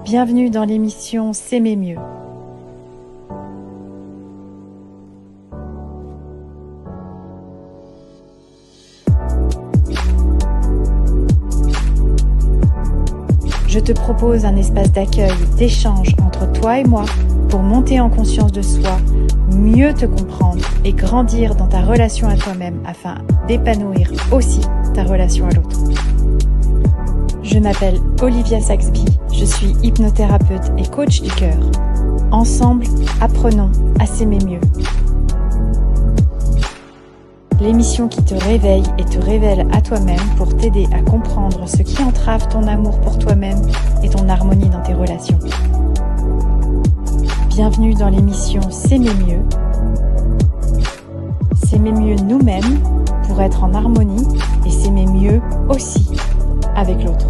Bienvenue dans l'émission S'aimer mieux. Je te propose un espace d'accueil, d'échange entre toi et moi pour monter en conscience de soi, mieux te comprendre et grandir dans ta relation à toi-même afin d'épanouir aussi ta relation à l'autre. Je m'appelle Olivia Saxby, je suis hypnothérapeute et coach du cœur. Ensemble, apprenons à s'aimer mieux. L'émission qui te réveille et te révèle à toi-même pour t'aider à comprendre ce qui entrave ton amour pour toi-même et ton harmonie dans tes relations. Bienvenue dans l'émission S'aimer mieux. S'aimer mieux nous-mêmes pour être en harmonie et s'aimer mieux aussi avec l'autre.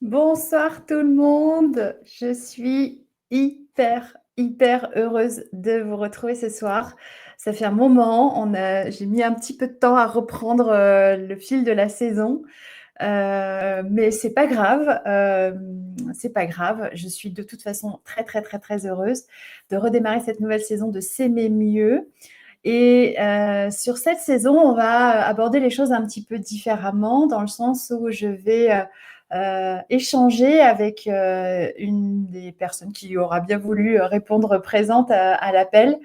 Bonsoir tout le monde, je suis hyper heureuse de vous retrouver ce soir. Ça fait un moment, j'ai mis un petit peu de temps à reprendre le fil de la saison, mais c'est pas grave, je suis de toute façon très heureuse de redémarrer cette nouvelle saison de S'aimer mieux. Et sur cette saison, on va aborder les choses un petit peu différemment, dans le sens où je vais échanger avec une des personnes qui aura bien voulu répondre présente à l'appel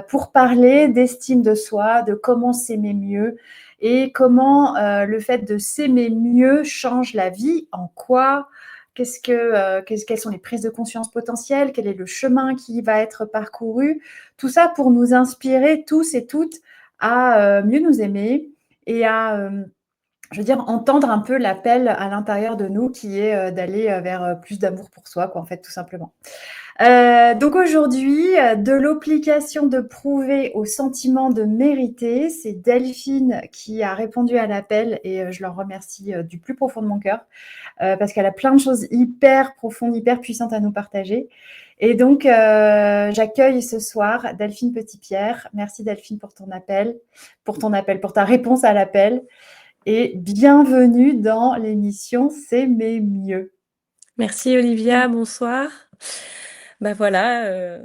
pour parler d'estime de soi, de comment s'aimer mieux et comment le fait de s'aimer mieux change la vie, en quoi, quelles sont les prises de conscience potentielles, quel est le chemin qui va être parcouru, tout ça pour nous inspirer tous et toutes à mieux nous aimer et à je veux dire, entendre un peu l'appel à l'intérieur de nous qui est d'aller vers plus d'amour pour soi, quoi, en fait, tout simplement. Donc aujourd'hui, de l'obligation de prouver au sentiment de mériter, c'est Delphine qui a répondu à l'appel et je l'en remercie du plus profond de mon cœur parce qu'elle a plein de choses hyper profondes, hyper puissantes à nous partager. Et donc, j'accueille ce soir Delphine Petitpierre. Merci Delphine pour ta réponse à l'appel. Et bienvenue dans l'émission S'aimer mieux. Merci Olivia, bonsoir. Ben voilà,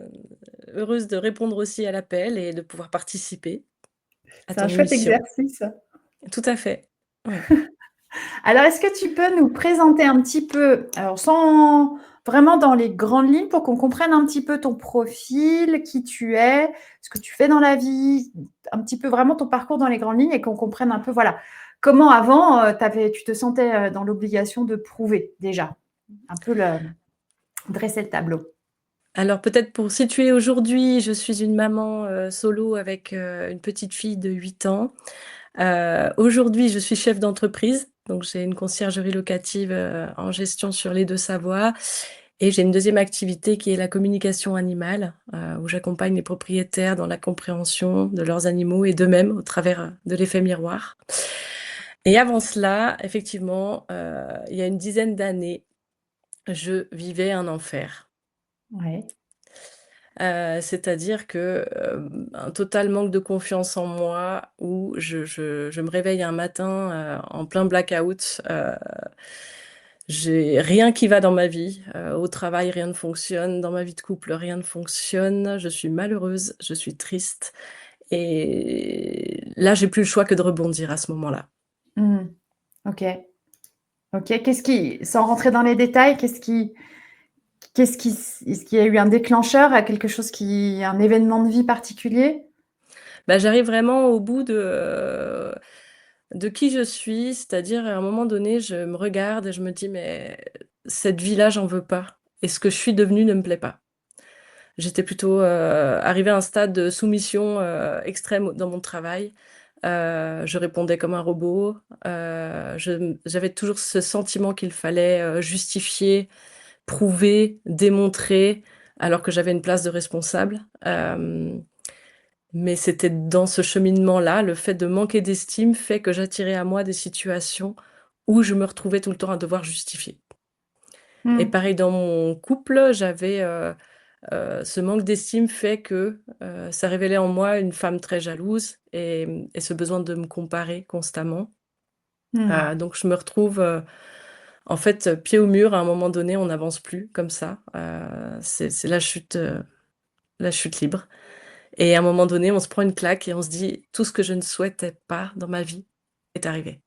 heureuse de répondre aussi à l'appel et de pouvoir participer à C'est un ton chouette émission. exercice. Tout à fait. Oui. Alors, est-ce que tu peux nous présenter un petit peu, alors sans vraiment dans les grandes lignes, pour qu'on comprenne un petit peu ton profil, qui tu es, ce que tu fais dans la vie, un petit peu vraiment ton parcours dans les grandes lignes et qu'on comprenne un peu, voilà, comment avant tu te sentais dans l'obligation de prouver déjà, un peu dresser le tableau. Alors peut-être pour situer aujourd'hui, je suis une maman solo avec une petite fille de 8 ans. Aujourd'hui, je suis chef d'entreprise, donc j'ai une conciergerie locative en gestion sur les Deux-Savoies. Et j'ai une deuxième activité qui est la communication animale, où j'accompagne les propriétaires dans la compréhension de leurs animaux et d'eux-mêmes au travers de l'effet miroir. Et avant cela, effectivement, il y a une dizaine d'années, je vivais un enfer. Ouais. C'est-à-dire que, un total manque de confiance en moi où je me réveille un matin, en plein blackout, j'ai rien qui va dans ma vie, au travail rien ne fonctionne, dans ma vie de couple rien ne fonctionne, je suis malheureuse, je suis triste et là j'ai plus le choix que de rebondir à ce moment-là. Mmh. OK. OK. Sans rentrer dans les détails, est-ce qu'il y a eu un déclencheur, un événement de vie particulier? Bah, j'arrive vraiment au bout de qui je suis, c'est-à-dire à un moment donné, je me regarde et je me dis: «Mais cette vie-là, j'en veux pas et ce que je suis devenue ne me plaît pas». J'étais plutôt, arrivée à un stade de soumission, extrême dans mon travail. Je répondais comme un robot, j'avais toujours ce sentiment qu'il fallait, justifier, prouver, démontrer, alors que j'avais une place de responsable. Mais c'était dans ce cheminement-là, le fait de manquer d'estime fait que j'attirais à moi des situations où je me retrouvais tout le temps à devoir justifier. Et Mmh. pareil dans mon couple, j'avais, ce manque d'estime fait que, ça révélait en moi une femme très jalouse et ce besoin de me comparer constamment. Mmh. Donc je me retrouve, en fait, pied au mur à un moment donné, on n'avance plus comme ça, c'est la chute libre et à un moment donné, on se prend une claque et on se dit: «Tout ce que je ne souhaitais pas dans ma vie est arrivé».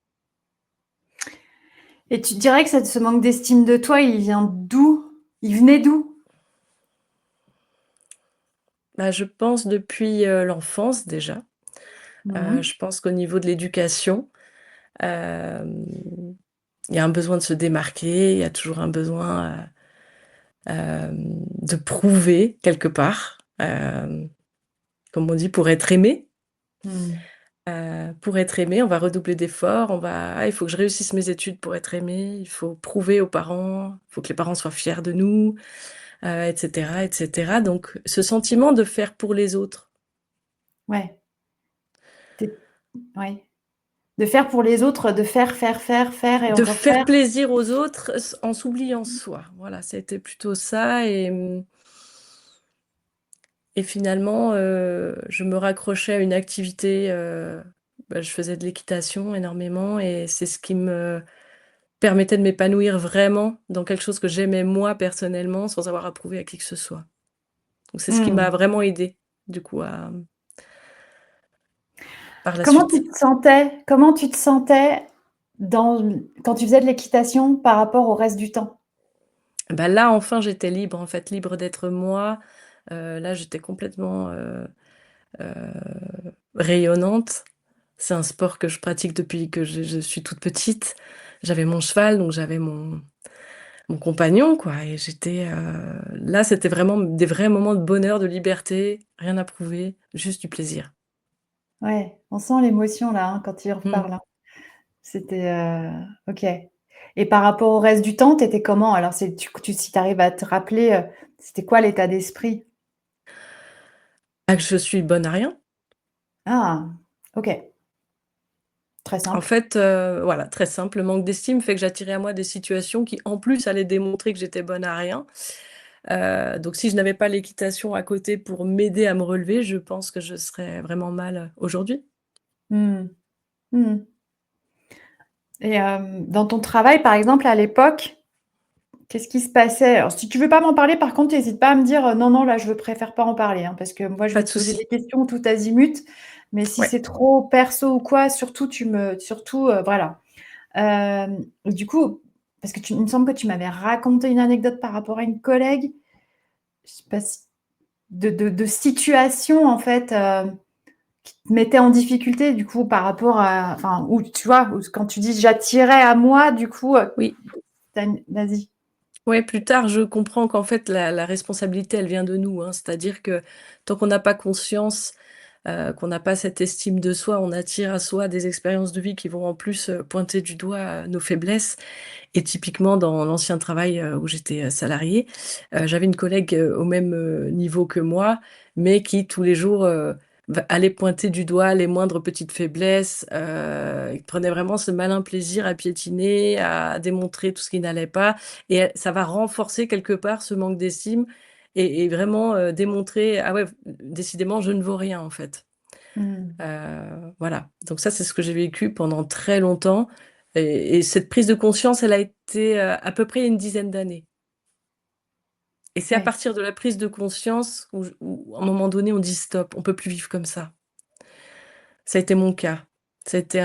Et tu dirais que ce manque d'estime de toi, il vient d'où? Il venait d'où? Bah, je pense depuis, l'enfance déjà. Mmh. Je pense qu'au niveau de l'éducation, hem, il y a un besoin de se démarquer, il y a toujours un besoin, de prouver quelque part, comme on dit, pour être aimé. Mmh. Pour être aimé, on va redoubler d'efforts, on va: «Ah, il faut que je réussisse mes études pour être aimé, il faut prouver aux parents, il faut que les parents soient fiers de nous», et cetera et cetera. Donc ce sentiment de faire pour les autres, Ouais. Tu Ouais. De faire pour les autres, de faire, faire, faire, faire et de encore faire faire. plaisir aux autres en s'oubliant soi. Voilà, c'était plutôt ça et finalement, je me raccrochais à une activité, je faisais de l'équitation énormément et c'est ce qui me permettait de m'épanouir vraiment dans quelque chose que j'aimais moi personnellement, sans avoir à prouver à qui que ce soit. Donc c'est ce qui m'a Mmh. vraiment aidée, du coup, à par la Comment tu suite. te sentais comment tu te sentais quand tu faisais de l'équitation par rapport au reste du temps? Bah, là, enfin, j'étais libre, en fait, libre d'être moi. Là, j'étais complètement, heu, rayonnante. C'est un sport que je pratique depuis que je suis toute petite. J'avais mon cheval, donc j'avais mon compagnon, quoi et j'étais, là, c'était vraiment des vrais moments de bonheur, de liberté, rien à prouver, juste du plaisir. Ouais, on sent l'émotion là, hein, quand tu y Mmh. reparles, hein. C'était, OK. Et par rapport au reste du temps, tu étais comment? Alors c'est si tu arrives à te rappeler, c'était quoi l'état d'esprit? Ah, que je suis bonne à rien. Ah! OK, très En simple. fait, voilà, très simple, le manque d'estime fait que j'attirais à moi des situations qui, en plus, allaient démontrer que j'étais bonne à rien. Donc si je n'avais pas l'équitation à côté pour m'aider à me relever, je pense que je serais vraiment mal, aujourd'hui. Mmh. Mmh. Et dans ton travail, par exemple, à l'époque, qu'est-ce qui se passait? Alors si tu veux pas m'en parler, par contre, hésite pas à me dire: «Non, non, là, je préfère pas en parler», hein, parce que moi, je Pas vais de te poser souci. des questions tout azimut, mais si Ouais. c'est trop perso ou quoi, surtout, voilà. Du coup, parce que il me semble que tu m'avais raconté une anecdote par rapport à une collègue, je sais pas si de situation, en fait, qui te mettait en difficulté, du coup, par rapport à enfin, où tu vois, où quand tu dis: «J'attirais à moi», du coup, Oui. tu une vas-y. Ouais, plus tard, je comprends qu'en fait, la responsabilité, elle vient de nous, hein. C'est-à-dire que tant qu'on n'a pas conscience, qu'on n'a pas cette estime de soi, on attire à soi des expériences de vie qui vont en plus, pointer du doigt, nos faiblesses. Et typiquement dans l'ancien travail, où j'étais, salariée, j'avais une collègue, au même, niveau que moi, mais qui tous les jours, va allait pointer du doigt les moindres petites faiblesses, et prenait vraiment ce malin plaisir à piétiner, à démontrer tout ce qui n'allait pas et ça va renforcer quelque part ce manque d'estime et vraiment, démontrer: «Ah ouais, décidément je ne vaux rien en fait». Mmh. Voilà, donc ça, c'est ce que j'ai vécu pendant très longtemps et cette prise de conscience, elle a été, à peu près il y a une dizaine d'années et c'est à Ouais. partir de la prise de conscience où à un moment donné, on dit: «Stop, on peut plus vivre comme ça». Ça a été mon cas. Ça a été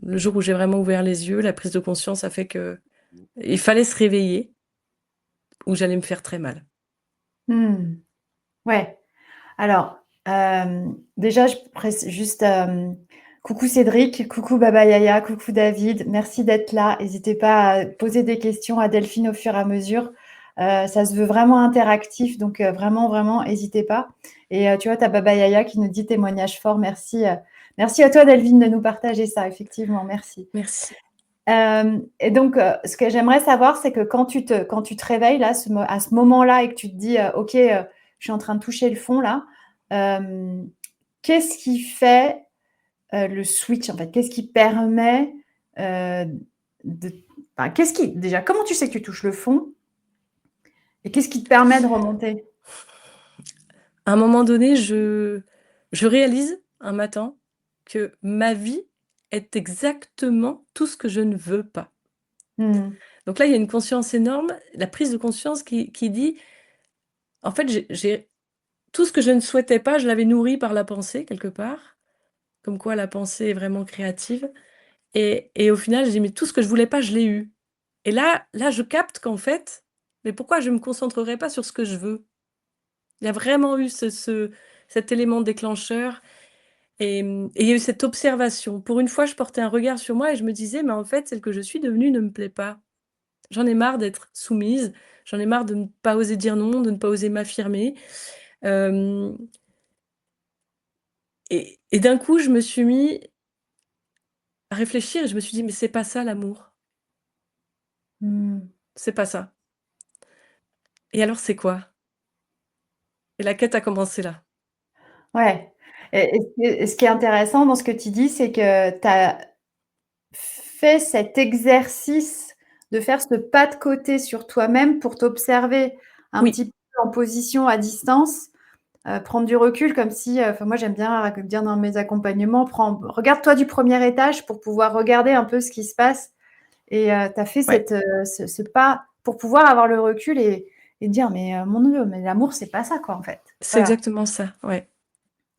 le jour où j'ai vraiment ouvert les yeux, la prise de conscience a fait qu'il fallait se réveiller ou j'allais me faire très mal. Mmh. Ouais. Alors, déjà, je précise juste, coucou Cédric, coucou Baba Yaya, coucou David, merci d'être là. N'hésitez pas à poser des questions à Delphine au fur et à mesure. Ça se veut vraiment interactif, donc vraiment, vraiment, n'hésitez pas. Et tu vois, tu as Baba Yaya qui nous dit: «Témoignage fort». Merci à toi Delphine de nous partager ça, effectivement, merci. Merci. Et donc ce que j'aimerais savoir, c'est que quand tu te réveilles là, à ce moment-là et que tu te dis: «OK, je suis en train de toucher le fond là», hem, qu'est-ce qui fait, le switch en fait? Qu'est-ce qui permet, heu, de enfin, qu'est-ce qui déjà, comment tu sais que tu touches le fond et qu'est-ce qui te permet de remonter? À un moment donné, je réalise un matin que ma vie est exactement tout ce que je ne veux pas. Mmh. Donc là, il y a une conscience énorme, la prise de conscience qui dit: «En fait, j'ai tout ce que je ne souhaitais pas, je l'avais nourri par la pensée quelque part», comme quoi la pensée est vraiment créative et au final, j'ai dit: «Mais tout ce que je voulais pas, je l'ai eu» et là, je capte qu'en fait, mais pourquoi je me concentrerais pas sur ce que je veux? Il y a vraiment eu cet élément déclencheur et il y a eu cette observation. Pour une fois, je portais un regard sur moi et je me disais: «Mais en fait, celle que je suis devenue ne me plaît pas. J'en ai marre d'être soumise, j'en ai marre de ne pas oser dire non, de ne pas oser m'affirmer». Hem et d'un coup, je me suis mis à réfléchir et je me suis dit: «Mais c'est pas ça l'amour, Mmh. c'est pas ça. Et alors c'est quoi?» Et la quête a commencé là. Ouais, et ce qui est intéressant dans ce que tu dis, c'est que tu as fait cet exercice de faire ce pas de côté sur toi-même pour t'observer un Oui, petit peu en position à distance, prendre du recul comme si, enfin moi j'aime bien dire dans mes accompagnements: «Regarde-toi du premier étage pour pouvoir regarder un peu ce qui se passe», et tu as fait ouais, ce pas pour pouvoir avoir le recul et dire: «Mais mon Dieu, mais l'amour c'est pas ça quoi en fait». c'est Voilà. exactement ça, ouais,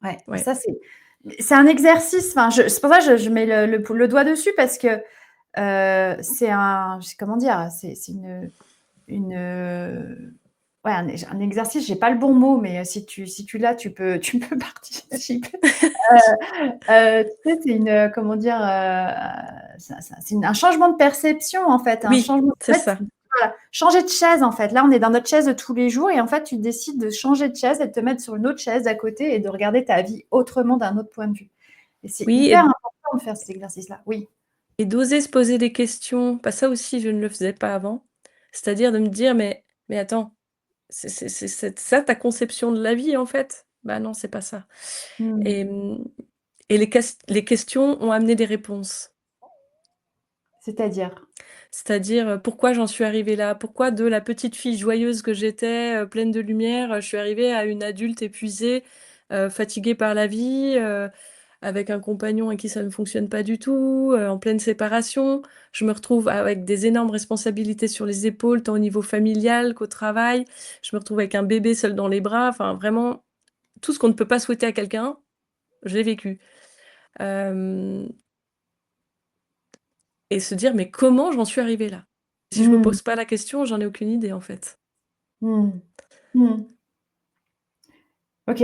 Ouais, ouais. ça c'est un exercice, enfin c'est pour ça que je mets le doigt dessus parce que, c'est un je sais comment dire? C'est une, ouais, un exercice, j'ai pas le bon mot, mais si tu l'as, tu peux participer. Tu sais, c'est comment dire? C'est un changement de perception, en fait, un Oui, changement c'est en fait, ça. voilà, changer de chaise, en fait. Là, on est dans notre chaise de tous les jours et en fait, tu décides de changer de chaise et de te mettre sur une autre chaise à côté et de regarder ta vie autrement, d'un autre point de vue et c'est Oui hyper important de faire cet exercice-là. Oui. et d'oser se poser des questions. Bah, ça aussi, je ne le faisais pas avant. C'est-à-dire de me dire: «Mais attends, c'est ça ta conception de la vie, en fait?» Bah, non, c'est pas ça Mmh. et et les questions ont amené des réponses. C'est-à-dire? C'est-à-dire, pourquoi j'en suis arrivée là? Pourquoi de la petite fille joyeuse que j'étais, pleine de lumière, je suis arrivée à une adulte épuisée, fatiguée par la vie, avec un compagnon avec qui ça ne fonctionne pas du tout, en pleine séparation. Je me retrouve avec des énormes responsabilités sur les épaules, tant au niveau familial qu'au travail. Je me retrouve avec un bébé seul dans les bras, enfin vraiment tout ce qu'on ne peut pas souhaiter à quelqu'un, je l'ai vécu. Hem Et se dire: «Mais comment j'en suis arrivée là?» Si je me Mmh. pose pas la question, j'en ai aucune idée, en fait. Mmh. Mmh. OK,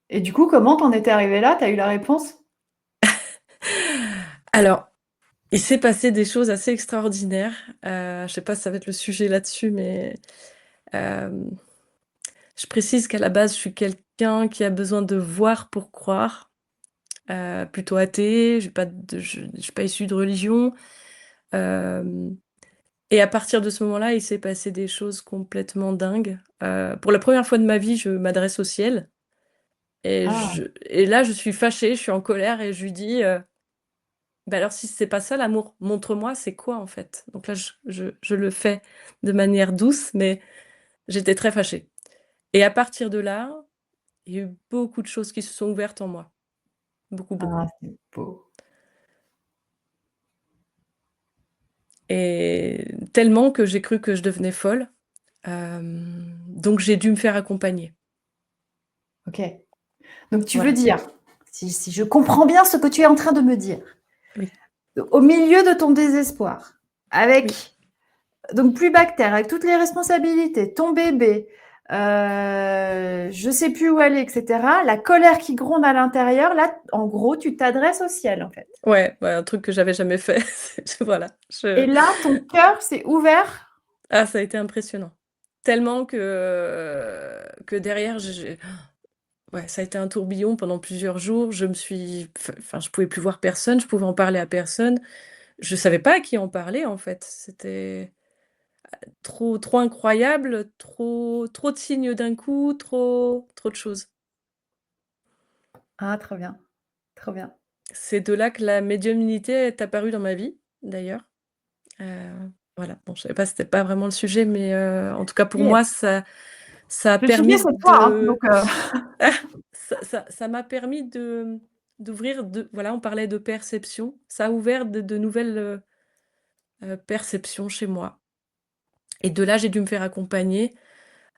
et du coup, comment tu en étais arrivée là? Tu as eu la réponse? Alors, il s'est passé des choses assez extraordinaires, je sais pas si ça va être le sujet là-dessus, mais, hem, je précise qu'à la base, je suis quelqu'un qui a besoin de voir pour croire, plutôt athée, je suis pas issue de religion, hem et à partir de ce moment-là, il s'est passé des choses complètement dingues. Pour la première fois de ma vie, je m'adresse au ciel Ah, et là, je suis fâchée, je suis en colère et je lui dis, «Bah, alors si c'est pas ça l'amour, montre-moi c'est quoi en fait?» Donc là, je le fais de manière douce, mais j'étais très fâchée et à partir de là, il y a eu beaucoup de choses qui se sont ouvertes en moi. Beaucoup, ah, beaucoup c'est beau. et tellement que j'ai cru que je devenais folle, donc j'ai dû me faire accompagner. OK. Donc tu veux Voilà, dire, si je comprends bien ce que tu es en train de me dire, oui, au milieu de ton désespoir, oui, avec donc plus bactère, avec toutes les responsabilités, ton bébé, je sais plus où aller et cetera, la colère qui gronde à l'intérieur, là, en gros, tu t'adresses au ciel, en fait, ouais, un truc que j'avais jamais fait. Voilà, et là, ton cœur s'est ouvert? ah ça a été impressionnant. Tellement que derrière ouais, ça a été un tourbillon pendant plusieurs jours. Je me suis enfin, je pouvais plus voir personne, je pouvais en parler à personne. Je savais pas à qui en parler, en fait. C'était trop incroyable, trop de signes d'un coup, trop de choses. Ah, trop bien, trop bien. C'est de là que la médiumnité est apparue dans ma vie, d'ailleurs. Heu, voilà, bon, je savais pas, c'était pas vraiment le sujet, mais en tout cas pour Oui, moi, ça Ça a Je me souviens, permis c'est toi, hein, de donc ça m'a permis d'ouvrir de voilà, on parlait de perception, ça a ouvert de nouvelles, perceptions chez moi et de là, j'ai dû me faire accompagner,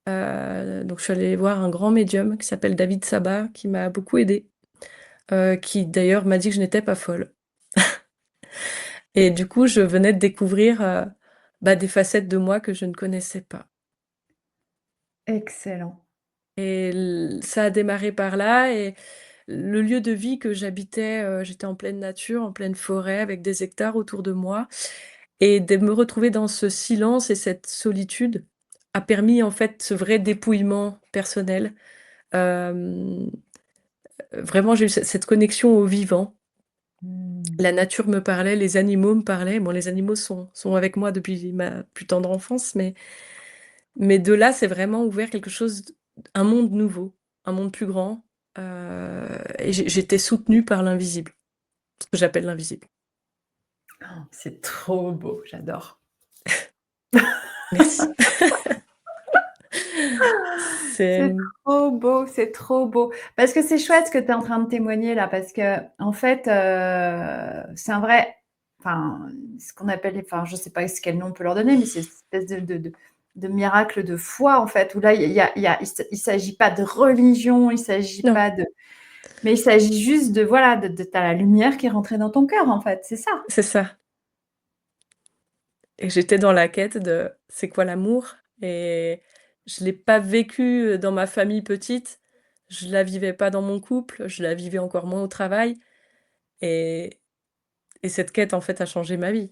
donc je suis allée voir un grand médium qui s'appelle David Sabat, qui m'a beaucoup aidée, qui d'ailleurs m'a dit que je n'étais pas folle et du coup, je venais de découvrir, bah, des facettes de moi que je ne connaissais pas excellent. et ça a démarré par là et le lieu de vie que j'habitais, j'étais en pleine nature, en pleine forêt avec des hectares autour de moi et de me retrouver dans ce silence et cette solitude a permis en fait ce vrai dépouillement personnel. Hem, Vraiment j'ai eu cette connexion au vivant. Mmh. La nature me parlait, les animaux me parlaient. Bon les animaux sont avec moi depuis ma plus tendre enfance, mais de là, c'est vraiment ouvert quelque chose un monde nouveau, un monde plus grand, et j'étais soutenue par l'invisible, ce que j'appelle l'invisible. C'est trop beau, j'adore. Merci. C'est, C'est trop beau, c'est trop beau. Parce que c'est chouette ce que tu es en train de témoigner là, parce qu'en fait, c'est un vrai enfin, ce qu'on appelle enfin, je sais pas quel nom on peut leur donner, mais c'est cette espèce de miracle de foi, en fait, où là, il s'agit pas de religion, il s'agit non, pas de mais il s'agit juste de voilà, de tu as la lumière qui est rentrée dans ton cœur, en fait, c'est ça? c'est ça et j'étais dans la quête de: «C'est quoi l'amour?» et je l'ai pas vécu, dans ma famille petite, je la vivais pas dans mon couple, je la vivais encore moins au travail et cette quête, en fait, a changé ma vie.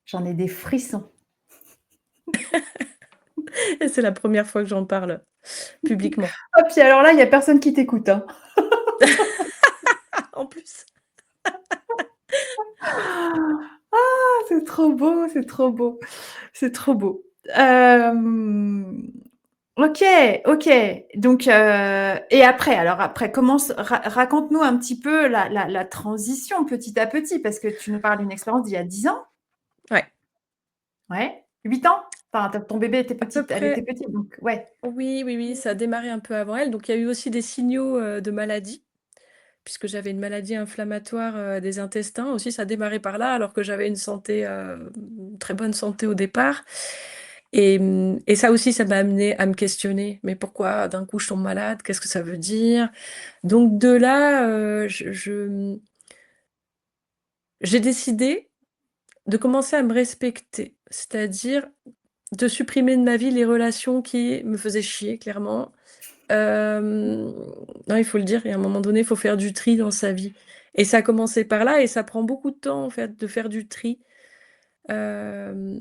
J'en ai des frissons. Et c'est la première fois que j'en parle publiquement. Ah puis alors là, il y a personne qui t'écoute, hein. En plus. C'est trop beau, c'est trop beau, c'est trop beau. Hem, OK, OK. Donc et après, alors après, comment se raconte-nous un petit peu la transition petit à petit, parce que tu nous parles d'une expérience d'il y a 10 ans? Ouais, Ouais? 8 ans? Enfin, ton bébé était à peu petite elle était près. petite, donc ouais. Oui, oui, oui, ça a démarré un peu avant elle, donc il y a eu aussi des signaux, de maladie, puisque j'avais une maladie inflammatoire, des intestins aussi, ça a démarré par là, alors que j'avais une santé, une très bonne santé au départ et ça aussi, ça m'a amené à me questionner: «Mais pourquoi d'un coup je tombe malade? Qu'est-ce que ça veut dire?» Donc de là, j'ai décidé de commencer à me respecter, c'est-à-dire de supprimer de ma vie les relations qui me faisaient chier clairement. Non, il faut le dire, et à un moment donné, il faut faire du tri dans sa vie et ça a commencé par là et ça prend beaucoup de temps, en fait, de faire du tri, hem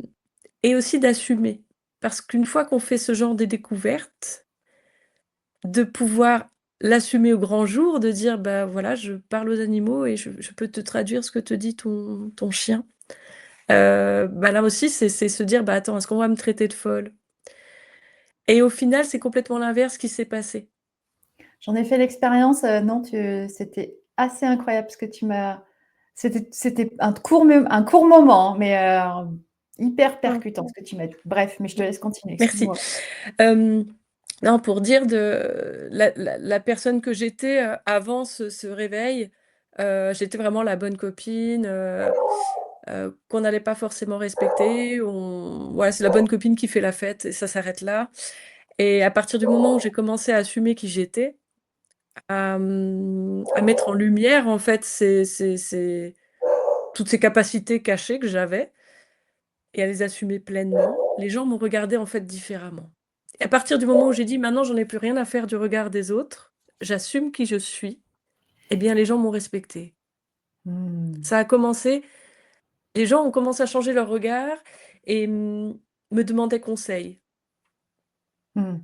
et aussi d'assumer. Parce qu'une fois qu'on fait ce genre de découverte, de pouvoir l'assumer au grand jour, de dire: «Bah, voilà, je parle aux animaux et je peux te traduire ce que te dit ton chien». Bah, là aussi, c'est se dire: «Bah, attends, est-ce qu'on va me traiter de folle?» Et au final, c'est complètement l'inverse qui s'est passé. J'en ai fait l'expérience, non, c'était assez incroyable ce que tu m'as c'était un court moment, mais hyper Mmh. percutant ce que tu m'as dit. Bref, mais je te laisse continuer, Merci. excuse-moi. Hem, non, pour dire de la personne que j'étais, avant ce réveil, j'étais vraiment la bonne copine, qu'on n'allait pas forcément respecter. On voilà, c'est la bonne copine qui fait la fête et ça s'arrête là et à partir du moment où j'ai commencé à assumer qui j'étais, à mettre en lumière, en fait, ces toutes ces capacités cachées que j'avais et à les assumer pleinement, les gens m'ont regardée, en fait, différemment. Et à partir du moment où j'ai dit: «Maintenant, j'en ai plus rien à faire du regard des autres, j'assume qui je suis», eh bien, les gens m'ont respectée. Mmh. Ça a commencé les gens ont commencé à changer leur regard et me demandaient conseil. Mmh.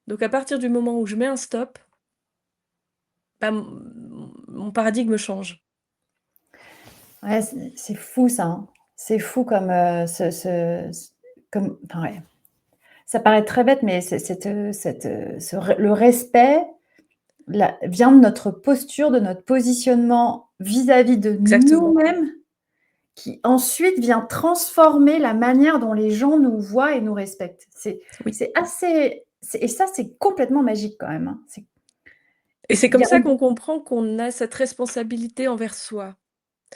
Donc à partir du moment où je mets un stop, bah, mon paradigme change. Ouais, c'est fou ça, hein. C'est fou comme, comme enfin, ouais, ça paraît très bête, mais le respect vient de notre posture, de notre positionnement vis-à-vis de Exactement. nous-mêmes qui ensuite vient transformer la manière dont les gens nous voient et nous respectent. Oui. C'est assez et ça, c'est complètement magique quand même, hein. Et c'est Il y comme a ça qu'on comprend qu'on a cette responsabilité envers soi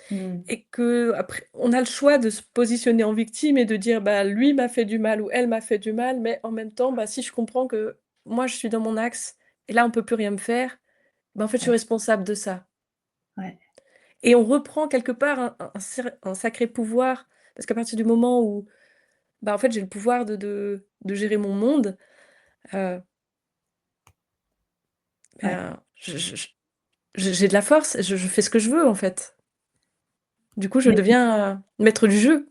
mmh, et qu'après on a le choix de se positionner en victime et de dire: «Bah, lui m'a fait du mal ou elle m'a fait du mal», mais en même temps, bah, si je comprends que moi je suis dans mon axe et là on peut plus rien me faire, bah, en fait je suis ouais, responsable de ça. ouais. Et on reprend quelque part un sacré pouvoir parce qu'à partir du moment où, bah, en fait j'ai le pouvoir de gérer mon monde, heu, Ouais. ben, j'ai de la force, je fais ce que je veux en fait. Du coup, je Mais deviens, maître du jeu.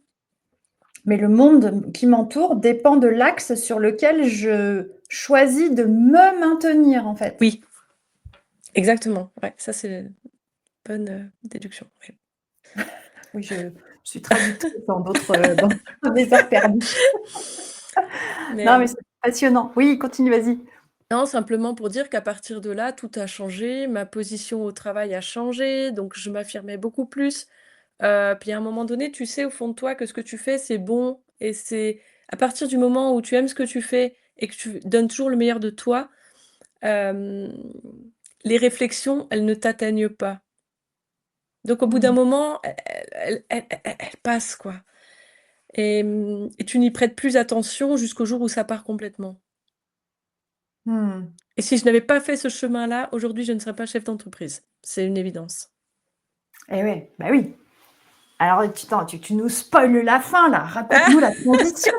le monde qui m'entoure dépend de l'axe sur lequel je choisis de me maintenir, en fait. Oui, exactement. Ouais, ça c'est une bonne, déduction, oui. Oui, je suis traductrice dans d'autres, dans mes heures perdues. Mais, Non, mais c'est passionnant. Oui, continue, vas-y. non, simplement pour dire qu'à partir de là, tout a changé, ma position au travail a changé, donc je m'affirmais beaucoup plus. Puis à un moment donné, tu sais au fond de toi que ce que tu fais, c'est bon et c'est à partir du moment où tu aimes ce que tu fais et que tu donnes toujours le meilleur de toi, hem, les réflexions, elles ne t'atteignent pas. Donc au bout d'un Mmh. moment, elles passent, quoi. Et tu n'y prêtes plus attention jusqu'au jour où ça part complètement. Mmh. Et si je n'avais pas fait ce chemin-là, aujourd'hui, je ne serais pas chef d'entreprise. C'est une évidence. Et ouais, bah oui. Alors, tu nous spoiles la fin là, raconte-nous Ah! la transition.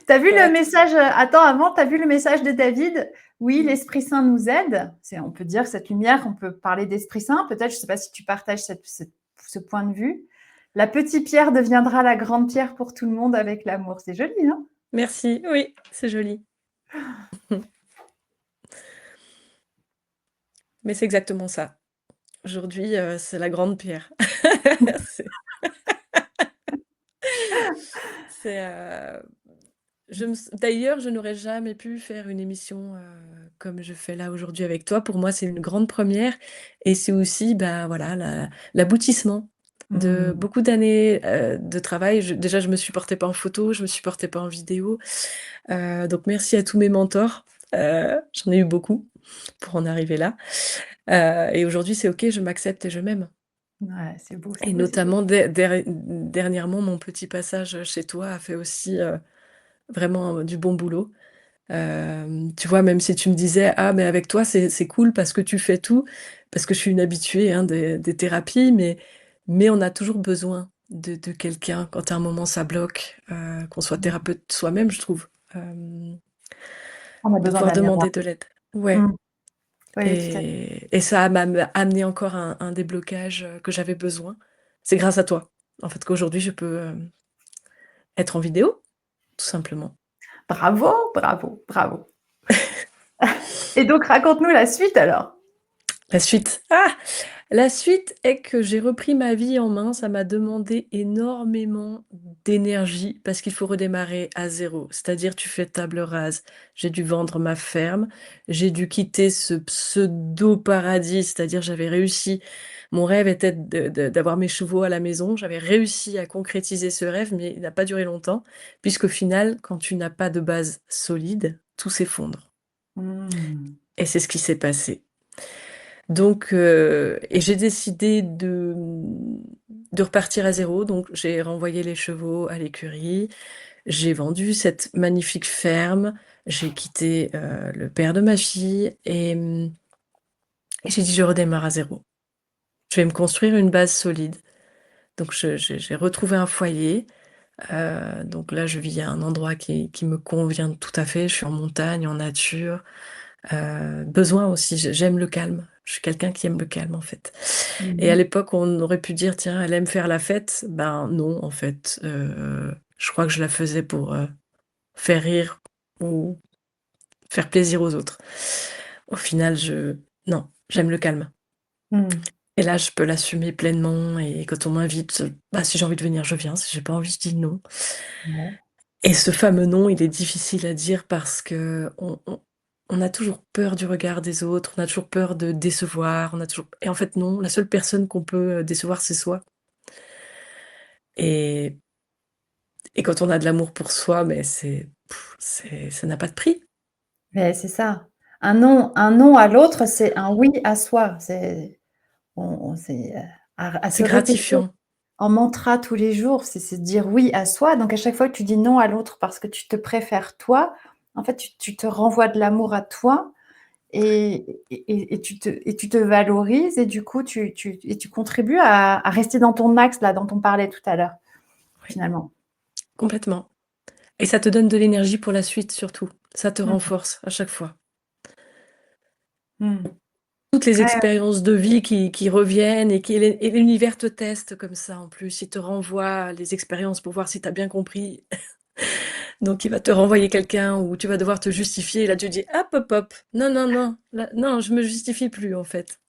Tu as vu le Ouais. message, attends, avant, tu as vu le message de David? Oui, l'Esprit Saint nous aide. On peut dire cette lumière, on peut parler d'Esprit Saint, peut-être, je ne sais pas si tu partages ce point de vue. La petite pierre deviendra la grande pierre pour tout le monde avec l'amour. C'est joli, hein? Merci, oui, c'est joli. Mais c'est exactement ça. Aujourd'hui, c'est la grande pierre. C'est c'est, d'ailleurs, je n'aurais jamais pu faire une émission, comme je fais là aujourd'hui avec toi. Pour moi, c'est une grande première et c'est aussi, bah, voilà, l'aboutissement de Mmh. beaucoup d'années, de travail. Déjà, je me supportais pas en photo, je me supportais pas en vidéo, donc merci à tous mes mentors, j'en ai eu beaucoup pour en arriver là, et aujourd'hui, c'est OK, je m'accepte et je m'aime. Ouais, c'est beau, c'est Et beau, c'est beau. notamment dernièrement, mon petit passage chez toi a fait aussi, vraiment, du bon boulot. Tu vois, même si tu me disais: «Ah mais avec toi, c'est cool parce que tu fais tout», parce que je suis une habituée, hein, des thérapies, mais on a toujours besoin de quelqu'un quand à un moment ça bloque, qu'on soit thérapeute soi-même, je trouve, On a de besoin pouvoir d'un miroir. demander de l'aide. Ouais. Mmh. Oui, tout à fait. Et ça m'a amené encore un déblocage, que j'avais besoin. C'est grâce à toi, en fait, qu'aujourd'hui je peux, être en vidéo, tout simplement. Bravo, bravo, bravo. Et donc raconte-nous la suite alors? La suite. Ah! La suite est que j'ai repris ma vie en main. Ça m'a demandé énormément d'énergie parce qu'il faut redémarrer à zéro. C'est-à-dire, tu fais table rase. J'ai dû vendre ma ferme, j'ai dû quitter ce pseudo paradis, c'est-à-dire j'avais réussi mon rêve était d'avoir mes chevaux à la maison. J'avais réussi à concrétiser ce rêve, mais il n'a pas duré longtemps puisqu'au final, quand tu n'as pas de base solide, tout s'effondre Mmh. et c'est ce qui s'est passé. Donc et j'ai décidé de repartir à zéro. Donc j'ai renvoyé les chevaux à l'écurie, j'ai vendu cette magnifique ferme, j'ai quitté, le père de ma fille et j'ai dit: «Je redémarre à zéro. Je vais me construire une base solide». Donc j'ai retrouvé un foyer, donc là je vis à un endroit qui me convient tout à fait. Je suis en montagne, en nature. Besoin aussi, j'aime le calme. Je suis quelqu'un qui aime le calme, en fait. Mmh Et à mh. l'époque, on aurait pu dire: «Tiens, elle aime faire la fête». Ben, non, en fait, je crois que je la faisais pour, faire rire ou faire plaisir aux autres. Au final, non, j'aime le calme. Mmh. Et là, je peux l'assumer pleinement et quand on m'invite, bah, si j'ai envie de venir, je viens. Si j'ai pas envie, je dis non. Ouais. Et ce fameux non, il est difficile à dire parce qu'on a toujours peur du regard des autres, on a toujours peur de décevoir, on a toujours et en fait non, la seule personne qu'on peut, décevoir, c'est soi. Et quand on a de l'amour pour soi, mais ça n'a pas de prix. Mais c'est ça. Un non à l'autre, c'est un oui à soi. C'est à se C'est répéter gratifiant. en mantra tous les jours, c'est dire oui à soi. Donc à chaque fois que tu dis non à l'autre parce que tu te préfères toi, en fait, tu te renvoies de l'amour à toi et tu te valorises et du coup, tu contribues à rester dans ton axe là dont on parlait tout à l'heure, Oui, finalement. complètement. Et ça te donne de l'énergie pour la suite surtout. Ça te Mmh. renforce à chaque fois. Mmh. Toutes les Ouais, expériences de vie qui reviennent et l'univers te teste comme ça en plus. Il te renvoie les expériences pour voir si tu as bien compris. Donc il va te renvoyer quelqu'un où tu vas devoir te justifier. Et là tu dis: «Hop, hop, hop, non, non, non, là, non, je me justifie plus en fait».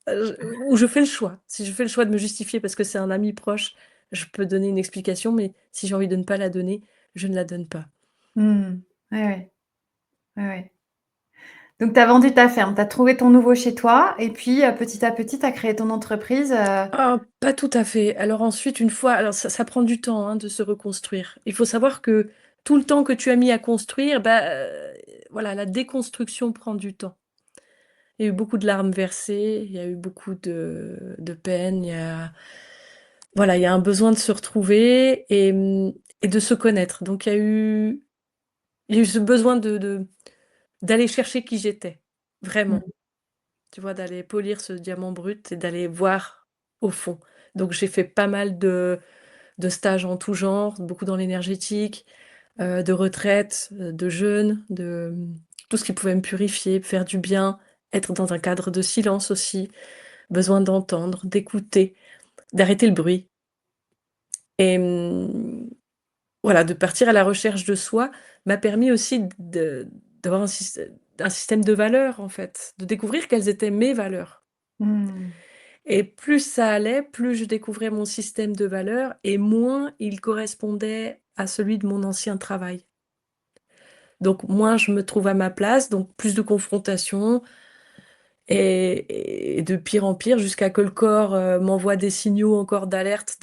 Ou je fais le choix. Si je fais le choix de me justifier parce que c'est un ami proche, je peux donner une explication, mais si j'ai envie de ne pas la donner, je ne la donne pas. mmh. Ouais, ouais. Ouais, ouais. Donc tu as vendu ta ferme, tu as trouvé ton nouveau chez toi et puis, petit à petit, tu as créé ton entreprise, Ah, pas tout à fait. Alors ensuite, une fois alors ça prend du temps, hein, de se reconstruire. Il faut savoir que tout le temps que tu as mis à construire, bah, voilà, la déconstruction prend du temps. Il y a eu beaucoup de larmes versées, il y a eu beaucoup de peine, il y a voilà, il y a un besoin de se retrouver et de se connaître. Donc il y a eu ce besoin d'aller chercher qui j'étais, vraiment. mmh, Tu vois? D'aller polir ce diamant brut et d'aller voir au fond. Donc j'ai fait pas mal de stages en tout genre, beaucoup dans l'énergétique, de retraite, de jeûne, tout ce qui pouvait me purifier, me faire du bien, être dans un cadre de silence aussi, besoin d'entendre, d'écouter, d'arrêter le bruit et voilà, de partir à la recherche de soi m'a permis aussi d'avoir un système de valeurs, en fait, de découvrir quelles étaient mes valeurs mmh, et plus ça allait, plus je découvrais mon système de valeurs et moins il correspondait à celui de mon ancien travail. Donc moins je me trouve à ma place, donc plus de confrontation et de pire en pire jusqu'à que le corps, m'envoie des signaux encore d'alerte,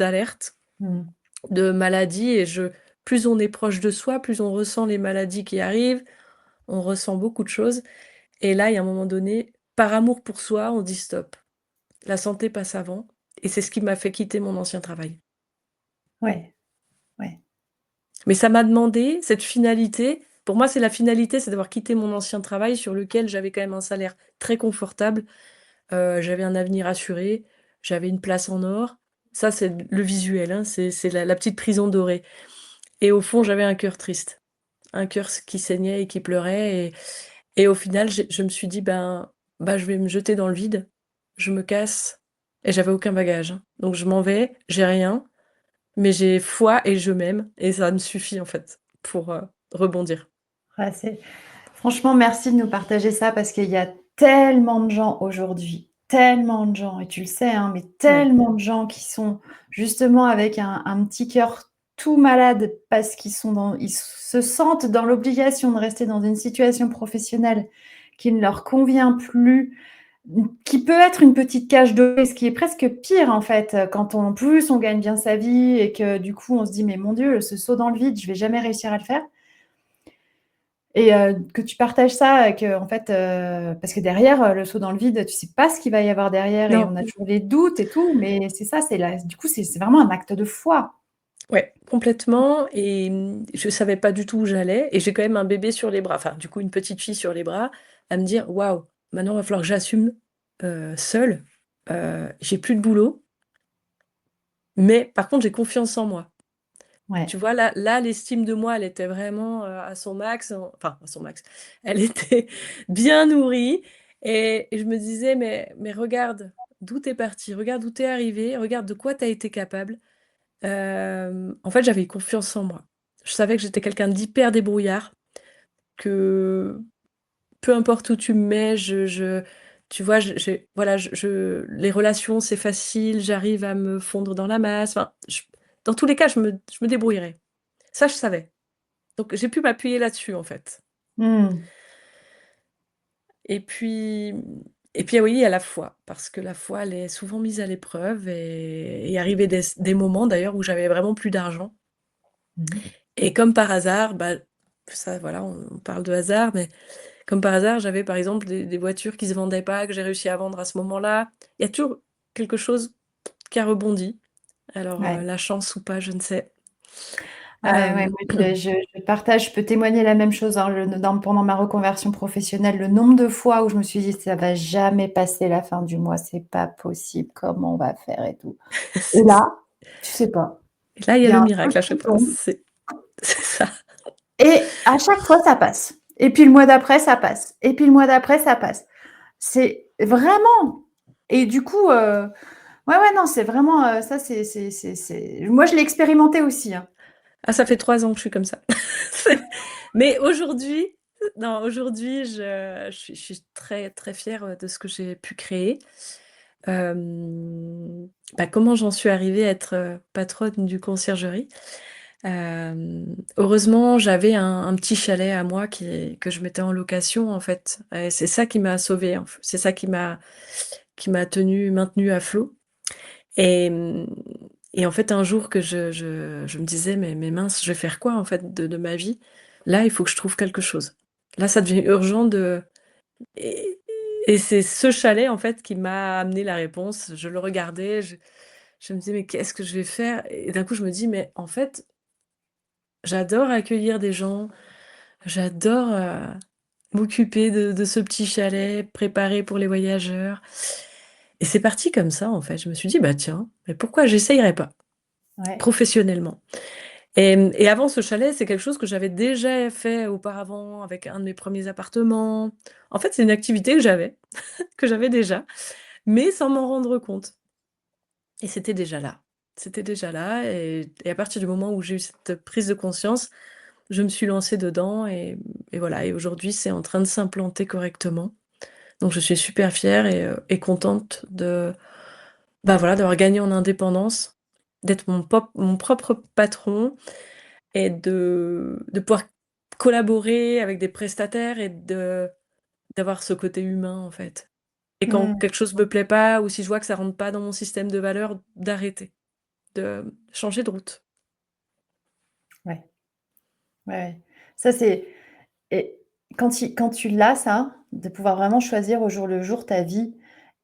mmh. de maladie et je plus on est proche de soi, plus on ressent les maladies qui arrivent, on ressent beaucoup de choses et là, il y a un moment donné, par amour pour soi, on dit: «Stop». La santé passe avant et c'est ce qui m'a fait quitter mon ancien travail. Ouais, ouais. Mais ça m'a demandé cette finalité. Pour moi, c'est la finalité, c'est d'avoir quitté mon ancien travail sur lequel j'avais quand même un salaire très confortable. J'avais un avenir assuré, j'avais une place en or. Ça, c'est le visuel, hein, c'est la petite prison dorée et au fond, j'avais un cœur triste, un cœur qui saignait et qui pleurait et au final, je me suis dit: «Ben, je vais me jeter dans le vide, je me casse» et j'avais aucun bagage, hein. Donc je m'en vais, j'ai rien, mais j'ai foi et je m'aime et ça me suffit, en fait, pour, rebondir. Ouais, franchement, merci de nous partager ça parce qu'il y a tellement de gens aujourd'hui, tellement de gens et tu le sais, hein, mais Oui, tellement de gens qui sont justement avec un petit cœur tout malade parce ils se sentent dans l'obligation de rester dans une situation professionnelle qui ne leur convient plus, qui peut être une petite cage dorée, ce qui est presque pire en fait, quand en plus on gagne bien sa vie et que du coup on se dit: «Mais mon Dieu, ce saut dans le vide, je vais jamais réussir à le faire». Et que tu partages ça et qu'en fait, parce que derrière, le saut dans le vide, tu sais pas ce qu'il va y avoir derrière et non, on a toujours les doutes et tout, mais c'est ça, du coup, c'est vraiment un acte de foi. ouais, complètement et je savais pas du tout où j'allais et j'ai quand même un bébé sur les bras, enfin, du coup, une petite fille sur les bras, à me dire: «Waouh, maintenant il va falloir que j'assume, seule, j'ai plus de boulot, mais par contre, j'ai confiance en moi». Ouais, Tu vois, là, l'estime de moi, elle était vraiment, à son max, enfin, à son max. Elle était bien nourrie et je me disais: «Mais regarde d'où tu es partie, regarde où tu es arrivée, regarde de quoi tu as été capable». En fait, j'avais confiance en moi. Je savais que j'étais quelqu'un d'hyper débrouillard, que peu importe où tu me mets, tu vois, j'ai voilà, les relations, c'est facile, j'arrive à me fondre dans la masse, enfin, dans tous les cas, je me débrouillerais. Ça, je savais. Donc j'ai pu m'appuyer là-dessus, en fait. mmh, Et puis Et puis oui, il y a la foi, parce que la foi, elle est souvent mise à l'épreuve et arrivé des moments d'ailleurs où j'avais vraiment plus d'argent Mmh. et comme par hasard, bah, ça voilà, on parle de hasard, mais comme par hasard, j'avais par exemple des voitures qui se vendaient pas, que j'ai réussi à vendre à ce moment-là. Il y a toujours quelque chose qui a rebondi. Alors, Ouais. la chance ou pas, je ne sais. Ouais, Hem, moi je partage, je peux témoigner la même chose, hein, pendant ma reconversion professionnelle, le nombre de fois où je me suis dit: «Ça va jamais passer la fin du mois, c'est pas possible, comment on va faire et tout?» Et c'est ç là, tu sais pas, et là, il y il a y a le un miracle truc à qui chaque fois. tombe C'est ça. et à chaque fois ça passe et puis le mois d'après ça passe et puis le mois d'après ça passe. C'est vraiment et du coup, ouais, ouais, non, c'est vraiment, ça c'est moi je l'ai expérimenté aussi, hein. Ah, ça fait 3 ans que je suis comme ça. C'est mais aujourd'hui, non, aujourd'hui, je suis très, très fière, de ce que j'ai pu créer. Bah, comment j'en suis arrivée à être, patronne du conciergerie? Heureusement, j'avais un petit chalet à moi que je mettais en location, en fait, et c'est ça qui m'a sauvée, c'est ça qui m'a maintenue à flot et et en fait, un jour que je me disais: «Mais mince, je vais faire quoi, en fait, de ma vie? Là, il faut que je trouve quelque chose. Là, ça devient urgent de» et et c'est ce chalet, en fait, qui m'a amené la réponse. Je le regardais, je me disais: «Mais qu'est-ce que je vais faire?» Et d'un coup, je me dis: «Mais en fait, j'adore accueillir des gens, j'adore, m'occuper de ce petit chalet, préparer pour les voyageurs» et c'est parti comme ça, en fait. Je me suis dit: «Bah, tiens, mais pourquoi j'essayerais pas?» Ouais. Professionnellement et avant ce chalet, c'est quelque chose que j'avais déjà fait auparavant avec un de mes premiers appartements. En fait, c'est une activité que j'avais déjà, mais sans m'en rendre compte et c'était déjà là. C'était déjà là et à partir du moment où j'ai eu cette prise de conscience, je me suis lancée dedans et voilà et aujourd'hui, c'est en train de s'implanter correctement. Donc je suis super fière et contente de, bah, voilà, d'avoir gagné en indépendance, d'être mon propre patron et de pouvoir collaborer avec des prestataires et d'avoir ce côté humain, en fait. Et quand Mmh. quelque chose me plaît pas ou si je vois que ça rentre pas dans mon système de valeurs, d'arrêter, de changer de route. Ouais, ouais, ouais. Ça c'est et quand tu l'as ça, de pouvoir vraiment choisir au jour le jour ta vie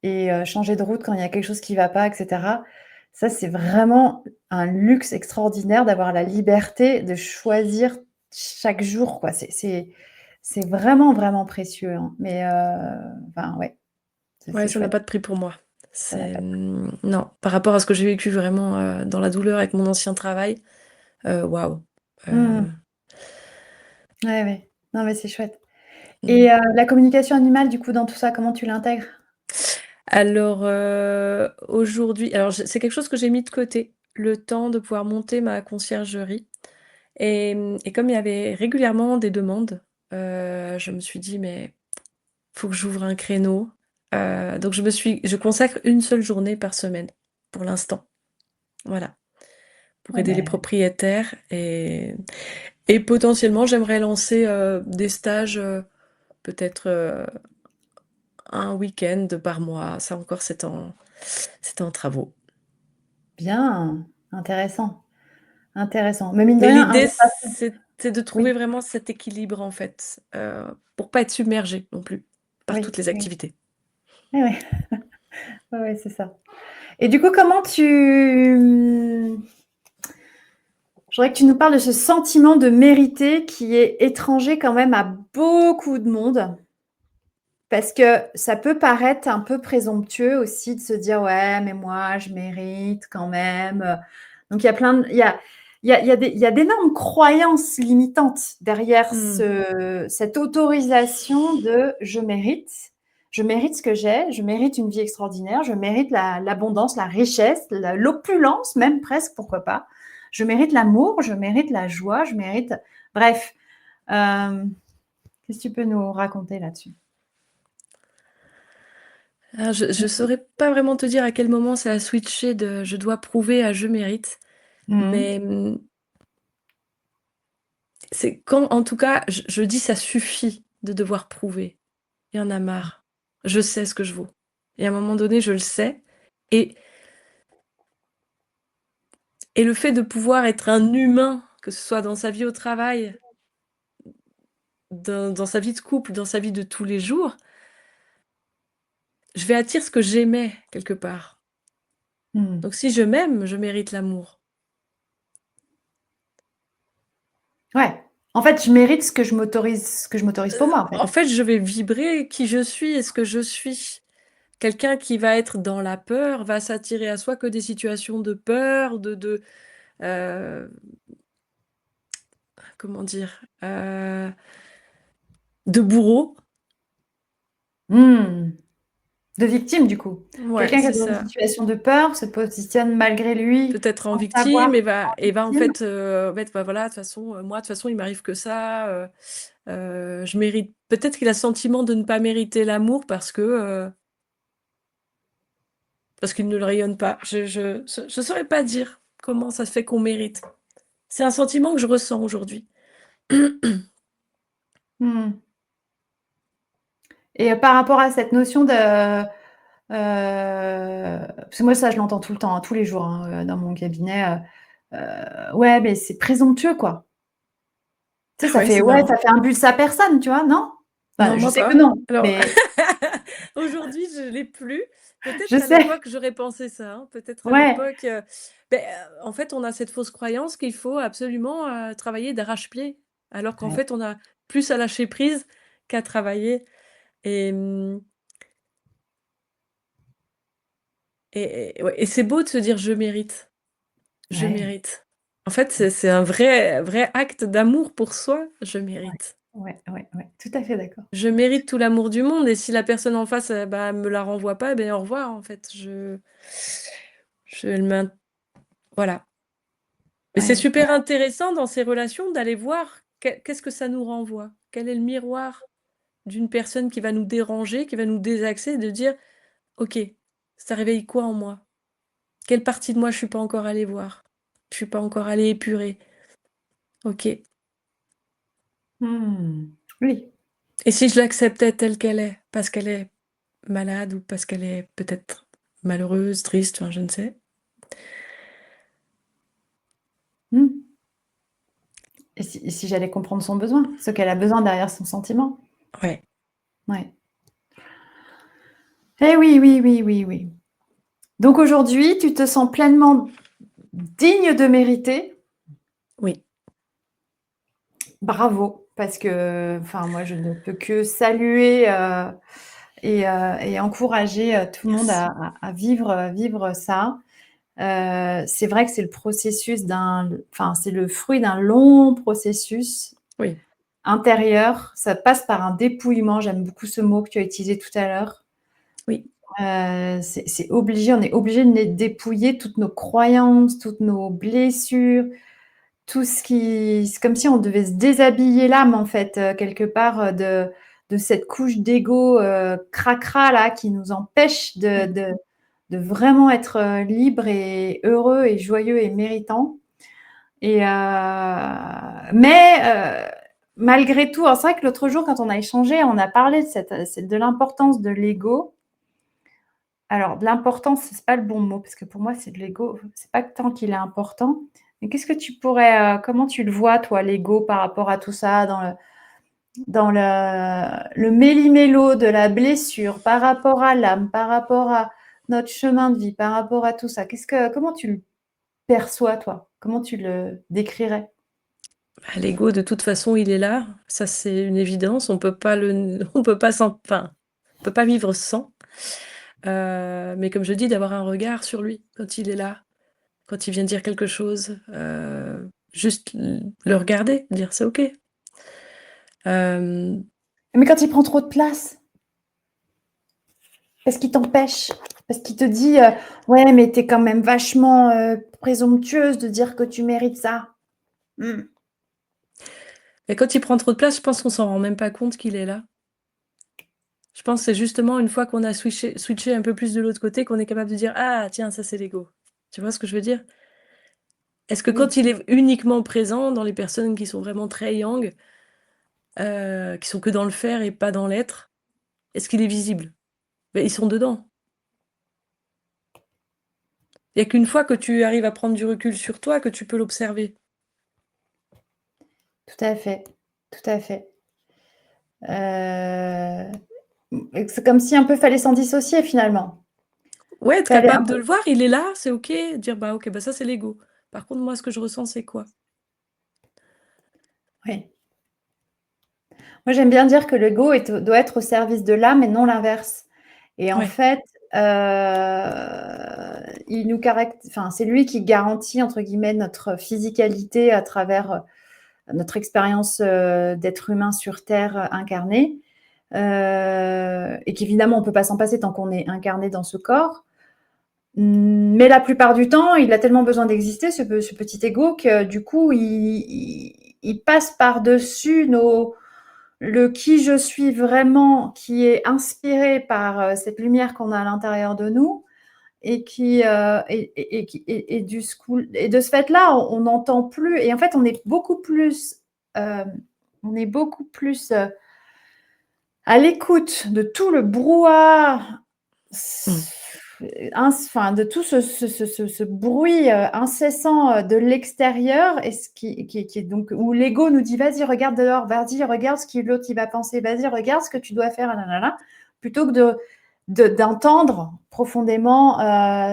et changer de route quand il y a quelque chose qui va pas et cetera, ça c'est vraiment un luxe extraordinaire d'avoir la liberté de choisir chaque jour, quoi. C'est vraiment, vraiment précieux, hein, mais enfin, ouais, Ouais, c'est ça n'a chouette. pas de prix pour moi. Ça n'a C'est, pas de non, par rapport à ce que j'ai vécu vraiment, dans la douleur avec mon ancien travail, waouh, mmh. heu, Ouais, ouais. Non, mais c'est chouette mmh. et la communication animale, du coup, dans tout ça, comment tu l'intègres? Alors, aujourd'hui alors c'est quelque chose que j'ai mis de côté, le temps de pouvoir monter ma conciergerie et comme il y avait régulièrement des demandes, je me suis dit: «Mais faut que j'ouvre un créneau». Donc je consacre une seule journée par semaine, pour l'instant, voilà, pour Ouais, aider les mais propriétaires et potentiellement j'aimerais lancer, des stages, peut-être, 1 week-end par mois. Ça encore c'est en travaux. bien, intéressant, intéressant. Mais mine de Mais rien, un l'idée, jour par sem c'est de trouver oui, vraiment cet équilibre, en fait, pour pas être submergée non plus par oui, toutes les oui. activités. Ouais, ouais. Ouais, ouais, c'est ça et du coup, comment tu, je voudrais que tu nous parles de ce sentiment de mériter qui est étranger quand même à beaucoup de monde. Parce que ça peut paraître un peu présomptueux aussi de se dire: «Ouais, mais moi je mérite quand même», donc il y a plein de il y a d'énormes croyances limitantes derrière Mmh. cette autorisation de: je mérite ce que j'ai, je mérite une vie extraordinaire, je mérite l'abondance, la richesse, l'opulence même presque, pourquoi pas. Je mérite l'amour, je mérite la joie, je mérite» bref, qu'est-ce que tu peux nous raconter là-dessus? Ah, je saurais pas vraiment te dire à quel moment ça a switché de «je dois prouver» à «je mérite», Mmh. mais, c'est quand en tout cas je dis: «Ça suffit de devoir prouver». Il y en a marre. Je sais ce que je vaux. Et à un moment donné, je le sais. Et, et le fait de pouvoir être un humain, que ce soit dans sa vie au travail, dans sa vie de couple, dans sa vie de tous les jours, je vais attirer ce que j'aimais quelque part. Mmh. Donc si je m'aime, je mérite l'amour. Ouais. En fait, je mérite ce que je m'autorise pour moi, en fait. En fait, je vais vibrer qui je suis et ce que je suis. Quelqu'un qui va être dans la peur va s'attirer à soi que des situations de peur, euh, comment dire, de bourreau. Mmh. De victime, du coup. Ouais, Quelqu'un qui est c'est dans une ça. situation de peur se positionne malgré lui, Peut-être en sans victime savoir et va victime. en fait, bah voilà, de toute façon, moi, de toute façon, il m'arrive que ça. Je mérite. Peut-être qu'il a le sentiment de ne pas mériter l'amour parce qu'il ne le rayonne pas. Je saurais pas dire comment ça se fait qu'on mérite. C'est un sentiment que je ressens aujourd'hui. Mmh. Et par rapport à cette notion de, parce que moi ça je l'entends tout le temps, hein, tous les jours, hein, dans mon cabinet, ouais, mais c'est présomptueux, quoi. Tu sais, ça Ouais, fait, c'est ouais, marrant. ça fait un but sa personne, tu vois, non? Non, Enfin, je moi sais que pas. non, Alors, mais aujourd'hui, je l'ai plus. Peut-être je qu'à sais. l'époque, j'aurais pensé ça, hein. Peut-être à Ouais, l'époque. Ben, en fait, on a cette fausse croyance qu'il faut absolument travailler d'arrache-pied, alors qu'en ouais, fait, on a plus à lâcher prise qu'à travailler. Et, ouais, et c'est beau de se dire je mérite, je ouais, mérite. En fait, c'est un vrai acte d'amour pour soi. Je mérite. ouais, ouais, ouais, tout à fait d'accord. Je mérite tout l'amour du monde et si la personne en face, bah, me la renvoie pas, ben au revoir en fait. Je le main voilà. Mais c'est Ouais, ouais. super intéressant dans ces relations d'aller voir qu'est-ce que ça nous renvoie? Quel est le miroir d'une personne qui va nous déranger, qui va nous désaxer et de dire: «OK, ça réveille quoi en moi? Quelle partie de moi je suis pas encore allée voir? Je suis pas encore allée épurer? OK, Mmh. Oui. et si je l'acceptais telle qu'elle est, parce qu'elle est malade ou parce qu'elle est peut-être malheureuse, triste, enfin je ne sais». Mmh. Et si j'allais comprendre son besoin, ce qu'elle a besoin derrière son sentiment? Ouais, Ouais. Eh oui, oui, oui, oui, oui. Donc aujourd'hui, tu te sens pleinement digne de mériter. oui. Bravo, parce que, enfin, moi, je ne peux que saluer et encourager tout le monde Merci. à vivre ça. C'est vrai que c'est le processus enfin, c'est le fruit d'un long processus Oui, intérieur. Ça passe par un dépouillement. J'aime beaucoup ce mot que tu as utilisé tout à l'heure. oui, C'est obligé, on est obligé de dépouiller toutes nos croyances, toutes nos blessures, tout ce qui, c'est comme si on devait se déshabiller l'âme en fait, quelque part, de cette couche d'ego cracra là qui nous empêche oui. de vraiment être libre et heureux et joyeux et méritant. Et mais malgré tout, c'est vrai que l'autre jour quand on a échangé, on a parlé de l'importance de l'ego. Alors, de l'importance, c'est pas le bon mot, parce que pour moi, c'est de l'ego. C'est pas tant qu'il est important. Mais qu'est-ce que tu pourrais, comment tu le vois, toi, l'ego, par rapport à tout ça, dans le méli-mélo de la blessure, par rapport à l'âme, par rapport à notre chemin de vie, par rapport à tout ça. Comment tu le perçois, toi? Comment tu le décrirais? Bah, l'ego, de toute façon, il est là. Ça, c'est une évidence. On peut pas enfin, on peut pas vivre sans. Mais comme je dis, d'avoir un regard sur lui quand il est là, quand il vient dire quelque chose, juste le regarder, dire c'est OK. Euh, Mais quand il prend trop de place, parce qu'il t'empêche, parce qu'il te dit, ouais, mais t'es quand même vachement présomptueuse de dire que tu mérites ça. Hmm. et quand il prend trop de place, je pense qu'on s'en rend même pas compte qu'il est là. Je pense que c'est justement une fois qu'on a switché un peu plus de l'autre côté qu'on est capable de dire ah tiens ça c'est l'ego. Tu vois ce que je veux dire? Est-ce que Oui. quand il est uniquement présent dans les personnes qui sont vraiment très yang, qui sont que dans le faire et pas dans l'être, est-ce qu'il est visible? Beh, ils sont dedans. Il y a qu'une fois que tu arrives à prendre du recul sur toi que tu peux l'observer. Tout à fait, tout à fait. C'est comme si un peu fallait s'en dissocier finalement. Ouais, être Fallait un capable de peu le voir, il est là, c'est OK, dire: «Bah, OK, bah, ça, c'est l'ego. Par contre, moi, ce que je ressens, c'est quoi?» oui. Moi, j'aime bien dire que l'ego doit être au service de l'âme et non l'inverse. Et en Ouais. fait, il nous enfin, c'est lui qui garantit, entre guillemets, notre physicalité à travers notre expérience d'être humain sur Terre incarné. Et qu'évidemment, on ne peut pas s'en passer tant qu'on est incarné dans ce corps. Mais la plupart du temps, il a tellement besoin d'exister, ce petit ego, que du coup, il passe par-dessus le qui je suis vraiment, qui est inspiré par cette lumière qu'on a à l'intérieur de nous, et et de ce fait-là, on n'entend plus, et en fait, euh, on est beaucoup plus à l'écoute de tout le brouhaha, Mmh. enfin, de tout ce bruit incessant de l'extérieur, et qui est donc où l'ego nous dit vas-y, regarde dehors, vas-y, regarde ce que l'autre il va penser, vas-y, regarde ce que tu dois faire, nanana, plutôt que d'entendre profondément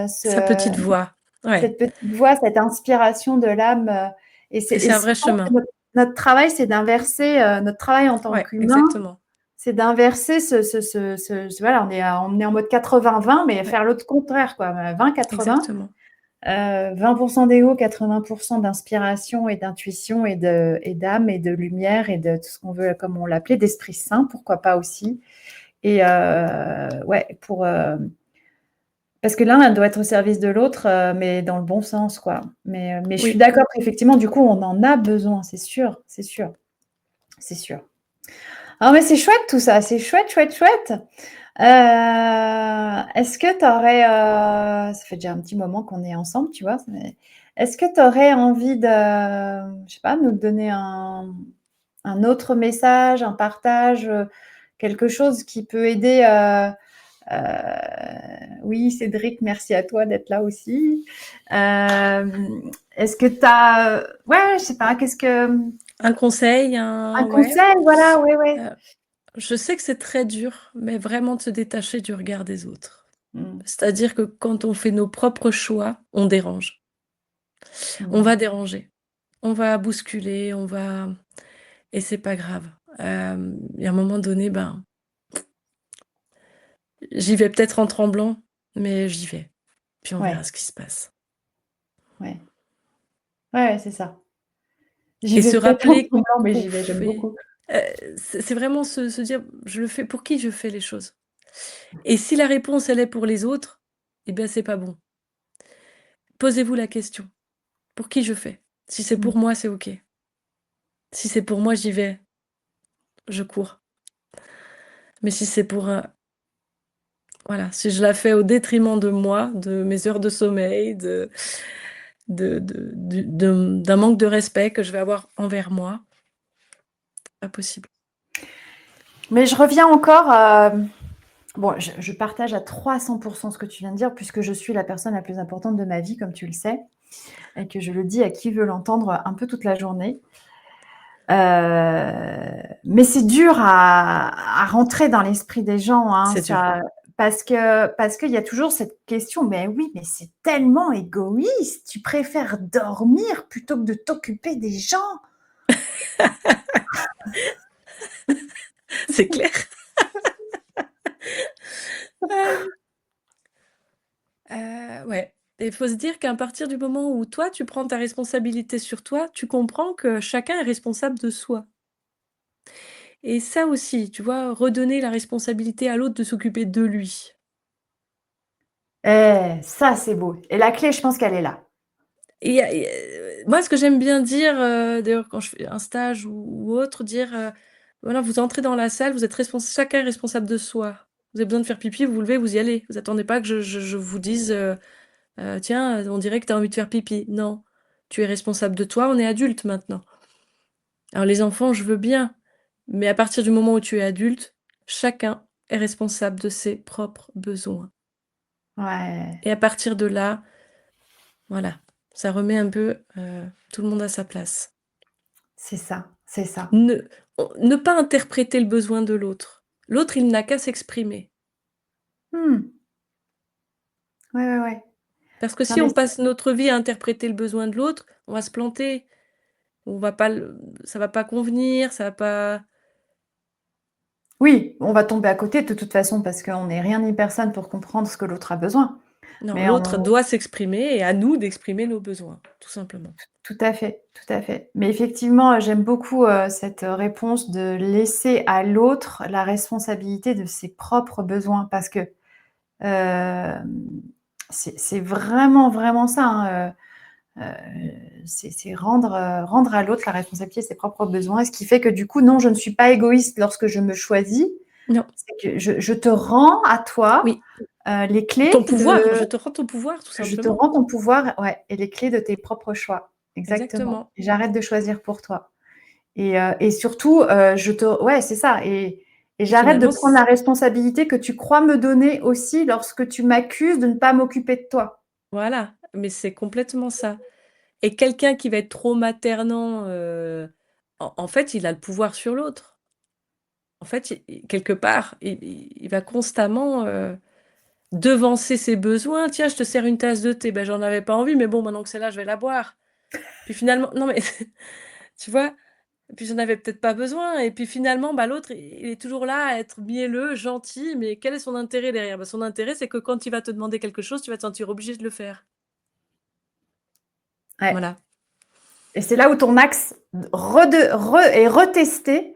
Sa petite voix. Ouais, cette petite voix, cette inspiration de l'âme. Et et c'est un je vrai pense que chemin. notre travail, c'est d'inverser, notre travail en tant Ouais, qu'humain, exactement. c'est d'inverser voilà, on est en mode 80-20, mais Ouais, faire l'autre contraire, quoi. 20-80, exactement. 20% d'ego, 80% d'inspiration et d'intuition et d'âme et de lumière et de tout ce qu'on veut, comme on l'appelait, d'esprit saint, pourquoi pas aussi. Et ouais, parce que l'un doit être au service de l'autre, mais dans le bon sens, quoi. Mais je suis Oui, d'accord qu'effectivement, du coup, on en a besoin, c'est sûr, c'est sûr, c'est sûr. Ah, mais c'est chouette tout ça, c'est chouette, chouette, chouette. Est-ce que tu aurais, ça fait déjà un petit moment qu'on est ensemble, tu vois, est-ce que tu aurais envie de, je sais pas, nous donner un autre message, un partage, quelque chose qui peut aider, oui, Cédric, merci à toi d'être là aussi. Est-ce que tu as, ouais, je sais pas, un conseil, un ouais. conseil, voilà, ouais, ouais. Heu, je sais que c'est très dur, mais vraiment de se détacher du regard des autres. Mmh, C'est-à-dire que quand on fait nos propres choix, on dérange. On mmh, va déranger, on va bousculer, on va et c'est pas grave. Il y a un moment donné, ben, j'y vais peut-être en tremblant, mais j'y vais, puis on verra ouais, ce qui se passe. ouais, ouais, ouais, c'est ça. J'y Et vais se peut-être en rappeler tremblant, mais qu'on j'y vais, j'aime fait beaucoup. c'est vraiment se dire: «Je le fais pour qui je fais les choses?» Et si la réponse, elle est pour les autres, eh bien, c'est pas bon. Posez-vous la question: «Pour qui je fais?» Si c'est Mmh, pour moi, c'est OK. Si c'est pour moi, j'y vais, je cours. Mais si c'est pour, voilà, si je la fais au détriment de moi, de mes heures de sommeil, d'un manque de respect que je vais avoir envers moi, pas possible. mais je reviens encore, bon, je partage à 300% ce que tu viens de dire, puisque je suis la personne la plus importante de ma vie, comme tu le sais, et que je le dis à qui veut l'entendre un peu toute la journée. Mais c'est dur à rentrer dans l'esprit des gens, hein, C'est dur. ça, parce qu'il y a toujours cette question, mais oui, mais c'est tellement égoïste, tu préfères dormir plutôt que de t'occuper des gens. C'est clair. Hem, ouais, et il faut se dire qu'à partir du moment où toi, tu prends ta responsabilité sur toi, tu comprends que chacun est responsable de soi. Et ça aussi, tu vois, redonner la responsabilité à l'autre de s'occuper de lui. Eh, ça, c'est beau. Et la clé, je pense qu'elle est là. Moi, ce que j'aime bien dire, d'ailleurs quand je fais un stage ou autre, dire, voilà, vous entrez dans la salle, vous êtes chacun est responsable de soi. Vous avez besoin de faire pipi, vous vous levez, vous y allez. Vous attendez pas que je vous dise, «Tiens, on dirait que tu as envie de faire pipi». Non, tu es responsable de toi, on est adulte maintenant. Alors les enfants, je veux bien, mais à partir du moment où tu es adulte, chacun est responsable de ses propres besoins. Ouais, Et à partir de là, voilà, ça remet un peu, tout le monde à sa place. c'est ça, c'est ça. Ne pas interpréter le besoin de l'autre. L'autre, il n'a qu'à s'exprimer. Mmh. Ouais, ouais, ouais. Parce que Non, si mais on passe notre vie à interpréter le besoin de l'autre, on va se planter. On va pas le Ça va pas convenir, ça va pas. oui, on va tomber à côté de toute façon parce qu'on n'est rien ni personne pour comprendre ce que l'autre a besoin. Non, Mais l'autre on doit s'exprimer et à nous d'exprimer nos besoins, tout simplement. Tout à fait, tout à fait. Mais effectivement, j'aime beaucoup, cette réponse de laisser à l'autre la responsabilité de ses propres besoins parce que, hem, c'est vraiment, vraiment ça, hein, c'est rendre à l'autre la responsabilité de ses propres besoins. Ce qui fait que du coup, non, je ne suis pas égoïste lorsque je me choisis. Non, C'est que je te rends à toi, oui, les clés ton pouvoir, de je te rends ton pouvoir, tout je te simplement. rends ton pouvoir, ouais, et les clés de tes propres choix. Exactement. Exactement. J'arrête de choisir pour toi. Et surtout, je te ouais, c'est ça et Et j'arrête de finalement, prendre la responsabilité que tu crois me donner aussi lorsque tu m'accuses de ne pas m'occuper de toi. voilà, mais c'est complètement ça. Et quelqu'un qui va être trop maternant, en fait, il a le pouvoir sur l'autre. En fait, quelque part, il va constamment, devancer ses besoins. «Tiens, je te sers une tasse de thé». Ben, j'en avais pas envie, mais bon, maintenant que c'est là, je vais la boire. Puis finalement non, mais tu vois? Et puis j'en avais peut-être pas besoin et puis finalement, bah, l'autre, il est toujours là à être mielleux, gentil, mais quel est son intérêt derrière? Bah, son intérêt, c'est que quand il va te demander quelque chose, tu vas te sentir obligé de le faire. Ouais Voilà, et c'est là où ton axe est retesté,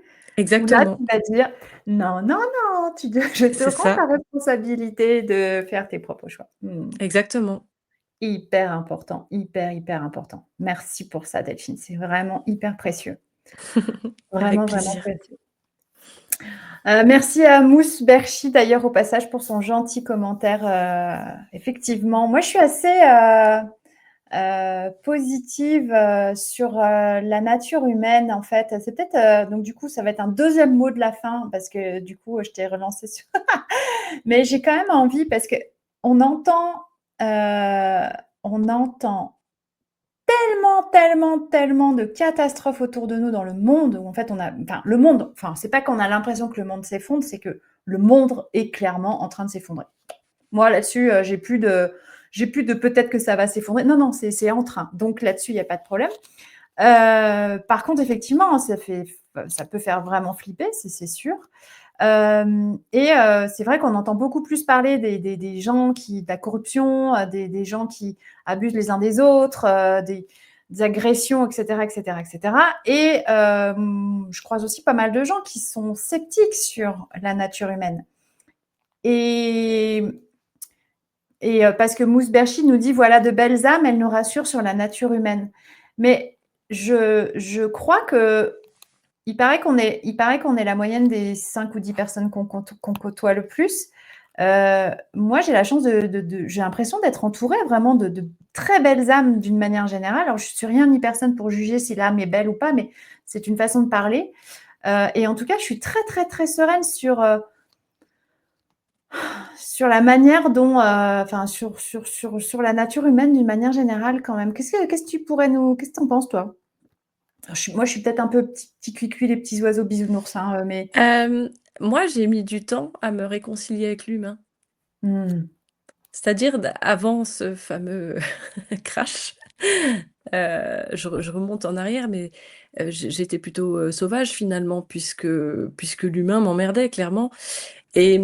où là, tu exactement, vas dire: «Non, non, non, tu de je te c'est rends la ça, responsabilité de faire tes propres choix». Mmh. exactement. Hyper important, hyper, hyper important. Merci pour ça Delphine, c'est vraiment hyper précieux. Avec Vraiment, vraiment plaisir. précieux. Merci à Mousse Berchi d'ailleurs au passage pour son gentil commentaire. Effectivement, moi je suis assez positive sur la nature humaine en fait. C'est peut-être donc du coup ça va être un deuxième mot de la fin parce que du coup je t'ai relancé sur. Mais j'ai quand même envie parce que on entend euh, on entend tellement, tellement, tellement de catastrophes autour de nous dans le monde où en fait on a, enfin le monde, enfin c'est pas qu'on a l'impression que le monde s'effondre, c'est que le monde est clairement en train de s'effondrer. Moi là-dessus, j'ai plus de peut-être que ça va s'effondrer. Non, non, c'est en train. Donc là-dessus, il n'y a pas de problème. Par contre, effectivement, ça peut faire vraiment flipper, c'est sûr. C'est vrai qu'on entend beaucoup plus parler des gens de la corruption, des gens qui abusent les uns des autres, des agressions, etc., etc., etc. Je croise aussi pas mal de gens qui sont sceptiques sur la nature humaine. Et, parce que Mousse Berchi nous dit voilà de belles âmes, elles nous rassurent sur la nature humaine. Mais je crois que il paraît qu'on est la moyenne des 5 ou 10 personnes qu'on côtoie le plus. Moi, j'ai la chance j'ai l'impression d'être entourée vraiment de très belles âmes d'une manière générale. Alors, je suis rien ni personne pour juger si l'âme est belle ou pas, mais c'est une façon de parler. Et en tout cas, je suis très, très, très sereine sur la manière dont, enfin, sur la nature humaine d'une manière générale quand même. Qu'est-ce que tu pourrais nous, qu'est-ce que tu en penses, toi? Moi, je suis peut-être un peu petit cuicui, les petits oiseaux bisounours, hein, mais Hem, Moi, j'ai mis du temps à me réconcilier avec l'humain. mmh. C'est-à-dire avant ce fameux crash, je remonte en arrière, mais j'étais plutôt, sauvage finalement puisque l'humain m'emmerdait clairement et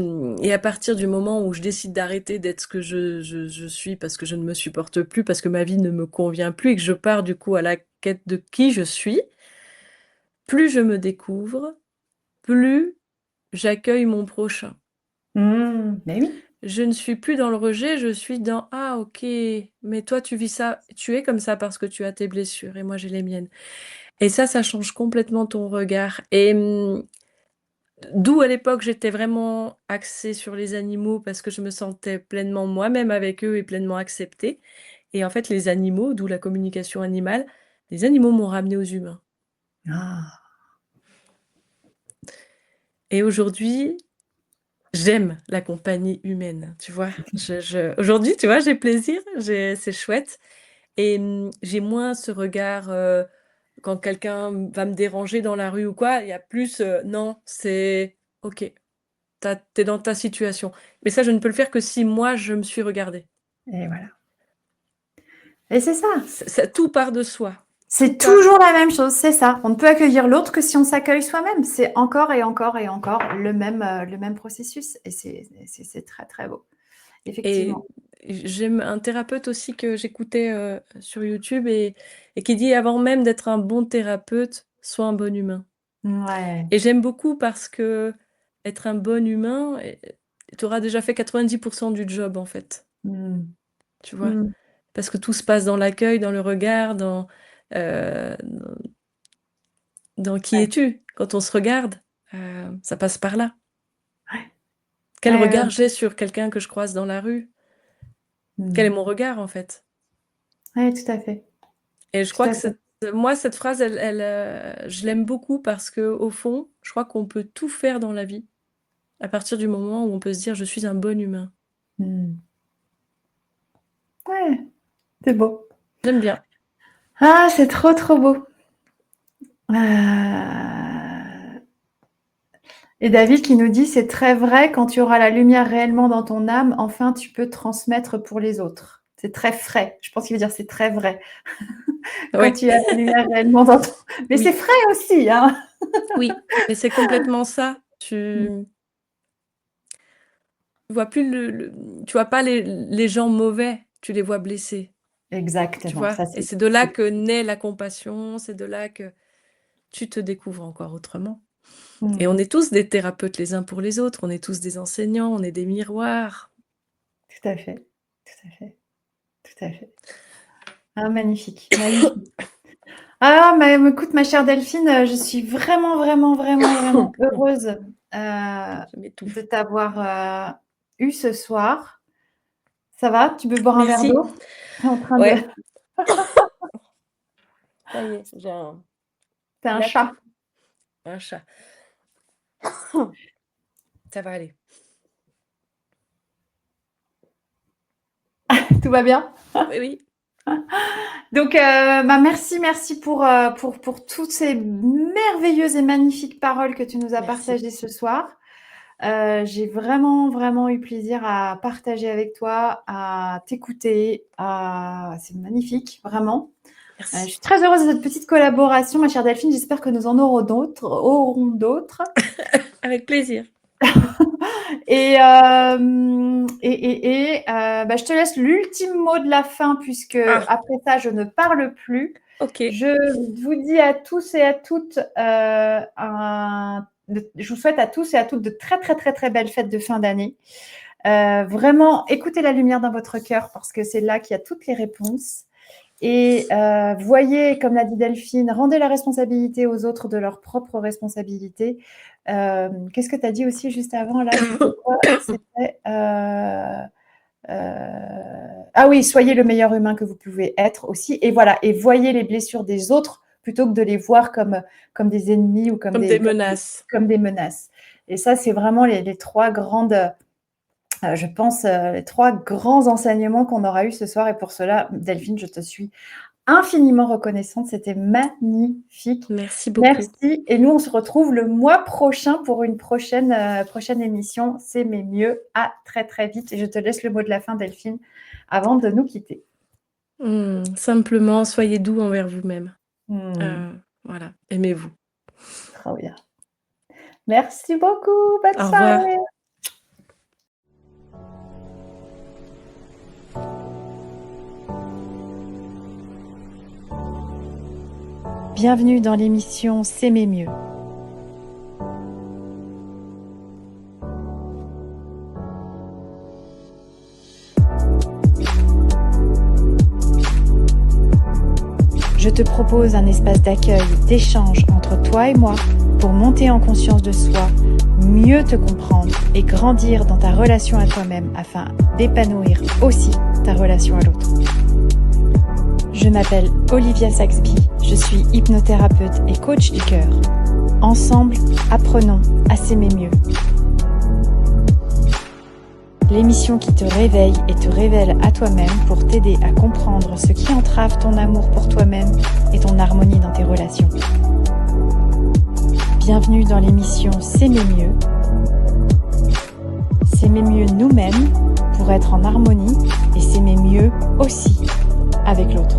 à partir du moment où je décide d'arrêter d'être ce que je suis parce que je ne me supporte plus, parce que ma vie ne me convient plus et que je pars du coup à la quête de qui je suis, plus je me découvre, plus j'accueille mon prochain. Mmh, mais oui. Je ne suis plus dans le rejet, je suis dans: «Ah OK, mais toi tu vis ça, tu es comme ça parce que tu as tes blessures et moi j'ai les miennes» et ça change complètement ton regard d'où à l'époque j'étais vraiment axée sur les animaux parce que je me sentais pleinement moi-même avec eux et pleinement acceptée et en fait les animaux, d'où la communication animale, les animaux m'ont ramenée aux humains Ah! et aujourd'hui, j'aime la compagnie humaine, tu vois? Aujourd'hui, tu vois, j'ai plaisir, c'est chouette et j'ai moins ce regard, quand quelqu'un va me déranger dans la rue ou quoi, il y a plus, non, c'est OK, tu es dans ta situation. Mais ça, je ne peux le faire que si moi, je me suis regardée. Et voilà. Et c'est ça. Tout part de soi. C'est toujours la même chose, c'est ça. On ne peut accueillir l'autre que si on s'accueille soi-même. C'est encore et encore et encore le même processus. Et c'est très, très beau. Et Effectivement. j'aime un thérapeute aussi que j'écoutais, sur YouTube et qui dit: «Avant même d'être un bon thérapeute, sois un bon humain». Ouais. Et j'aime beaucoup parce qu'être un bon humain, tu auras déjà fait 90 du job, en fait, Mmh. tu vois? Mmh. Parce que tout se passe dans l'accueil, dans le regard, dans qui Ouais. es-tu? Quand on se regarde, ça passe par là. Ouais. Quel Ouais, ouais. regard j'ai sur quelqu'un que je croise dans la rue? Quel est Mmh. mon regard, en fait? Ouais, tout à fait. Et je Tout crois à que fait. cette phrase, je l'aime beaucoup parce qu'au fond, je crois qu'on peut tout faire dans la vie à partir du moment où on peut se dire: «Je suis un bon humain». Mmh. Ouais, c'est beau. J'aime bien. Ah, c'est trop, trop beau. Et David qui nous dit: «C'est très vrai, quand tu auras la lumière réellement dans ton âme, enfin tu peux transmettre pour les autres». C'est très frais. Je pense qu'il veut dire c'est très vrai. Quand Ouais, tu as la lumière réellement dans ton mais c'est oui, frais aussi, hein? oui, mais c'est complètement ça. Mmh. Tu vois plus tu vois pas les gens mauvais, tu les vois blessés, tu Exactement, vois? ça Et c'est de là c'est que naît la compassion, c'est de là que tu te découvres encore autrement. Et on mmh, est tous des thérapeutes les uns pour les autres, on est tous des enseignants, on est des miroirs. tout à fait, tout à fait, tout à fait. Ah magnifique, magnifique. Ah mais écoute ma chère Delphine, je suis vraiment, vraiment, vraiment, vraiment heureuse, Je de m'étouffe. t'avoir, eu ce soir. Ça va? Tu veux boire un verre Merci. d'eau? Tu es en train de Ouais, ça y est, j'ai tu es un il a chat. tout, un chat. Ça va aller. Tout va bien? Oui, oui. Donc, bah, merci, merci pour toutes ces merveilleuses et magnifiques paroles que tu nous as Merci. partagées ce soir. J'ai vraiment, vraiment eu plaisir à partager avec toi, à t'écouter, c'est magnifique, vraiment. Je Merci. suis très heureuse de cette petite collaboration, ma chère Delphine. J'espère que nous en aurons d'autres. Avec plaisir. Bah, je te laisse l'ultime mot de la fin puisque Ah, après ça, je ne parle plus. OK. Je vous dis à tous et à toutes, je vous souhaite à tous et à toutes de très, très, très, très belles fêtes de fin d'année. Vraiment, écoutez la lumière dans votre cœur parce que c'est là qu'il y a toutes les réponses. Et voyez, comme l'a dit Delphine, rendez la responsabilité aux autres de leur propre responsabilité. Qu'est-ce que tu as dit aussi juste avant là? C'était quoi? C'était ah oui, soyez le meilleur humain que vous pouvez être aussi. Et voilà, et voyez les blessures des autres plutôt que de les voir comme des ennemis ou Comme des menaces. comme des menaces. Et ça, c'est vraiment les trois grandes je pense, les 3 grands enseignements qu'on aura eus ce soir et pour cela, Delphine, je te suis infiniment reconnaissante. C'était magnifique. Merci beaucoup. Merci et nous, on se retrouve le mois prochain pour une prochaine émission. C'est mes mieux. À très, très vite et je te laisse le mot de la fin, Delphine, avant de nous quitter. Simplement, soyez doux envers vous-même. Mmh, Voilà, aimez-vous. trop bien. Merci beaucoup. Bonne Au revoir. soirée. Bienvenue dans l'émission S'aimer mieux. Je te propose un espace d'accueil, d'échange entre toi et moi pour monter en conscience de soi, mieux te comprendre et grandir dans ta relation à toi-même afin d'épanouir aussi ta relation à l'autre. Je m'appelle Olivia Saxby, je suis hypnothérapeute et coach du cœur. Ensemble, apprenons à s'aimer mieux. l'émission qui te réveille et te révèle à toi-même pour t'aider à comprendre ce qui entrave ton amour pour toi-même et ton harmonie dans tes relations. Bienvenue dans l'émission S'aimer mieux. S'aimer mieux nous-mêmes pour être en harmonie et s'aimer mieux aussi avec l'autre.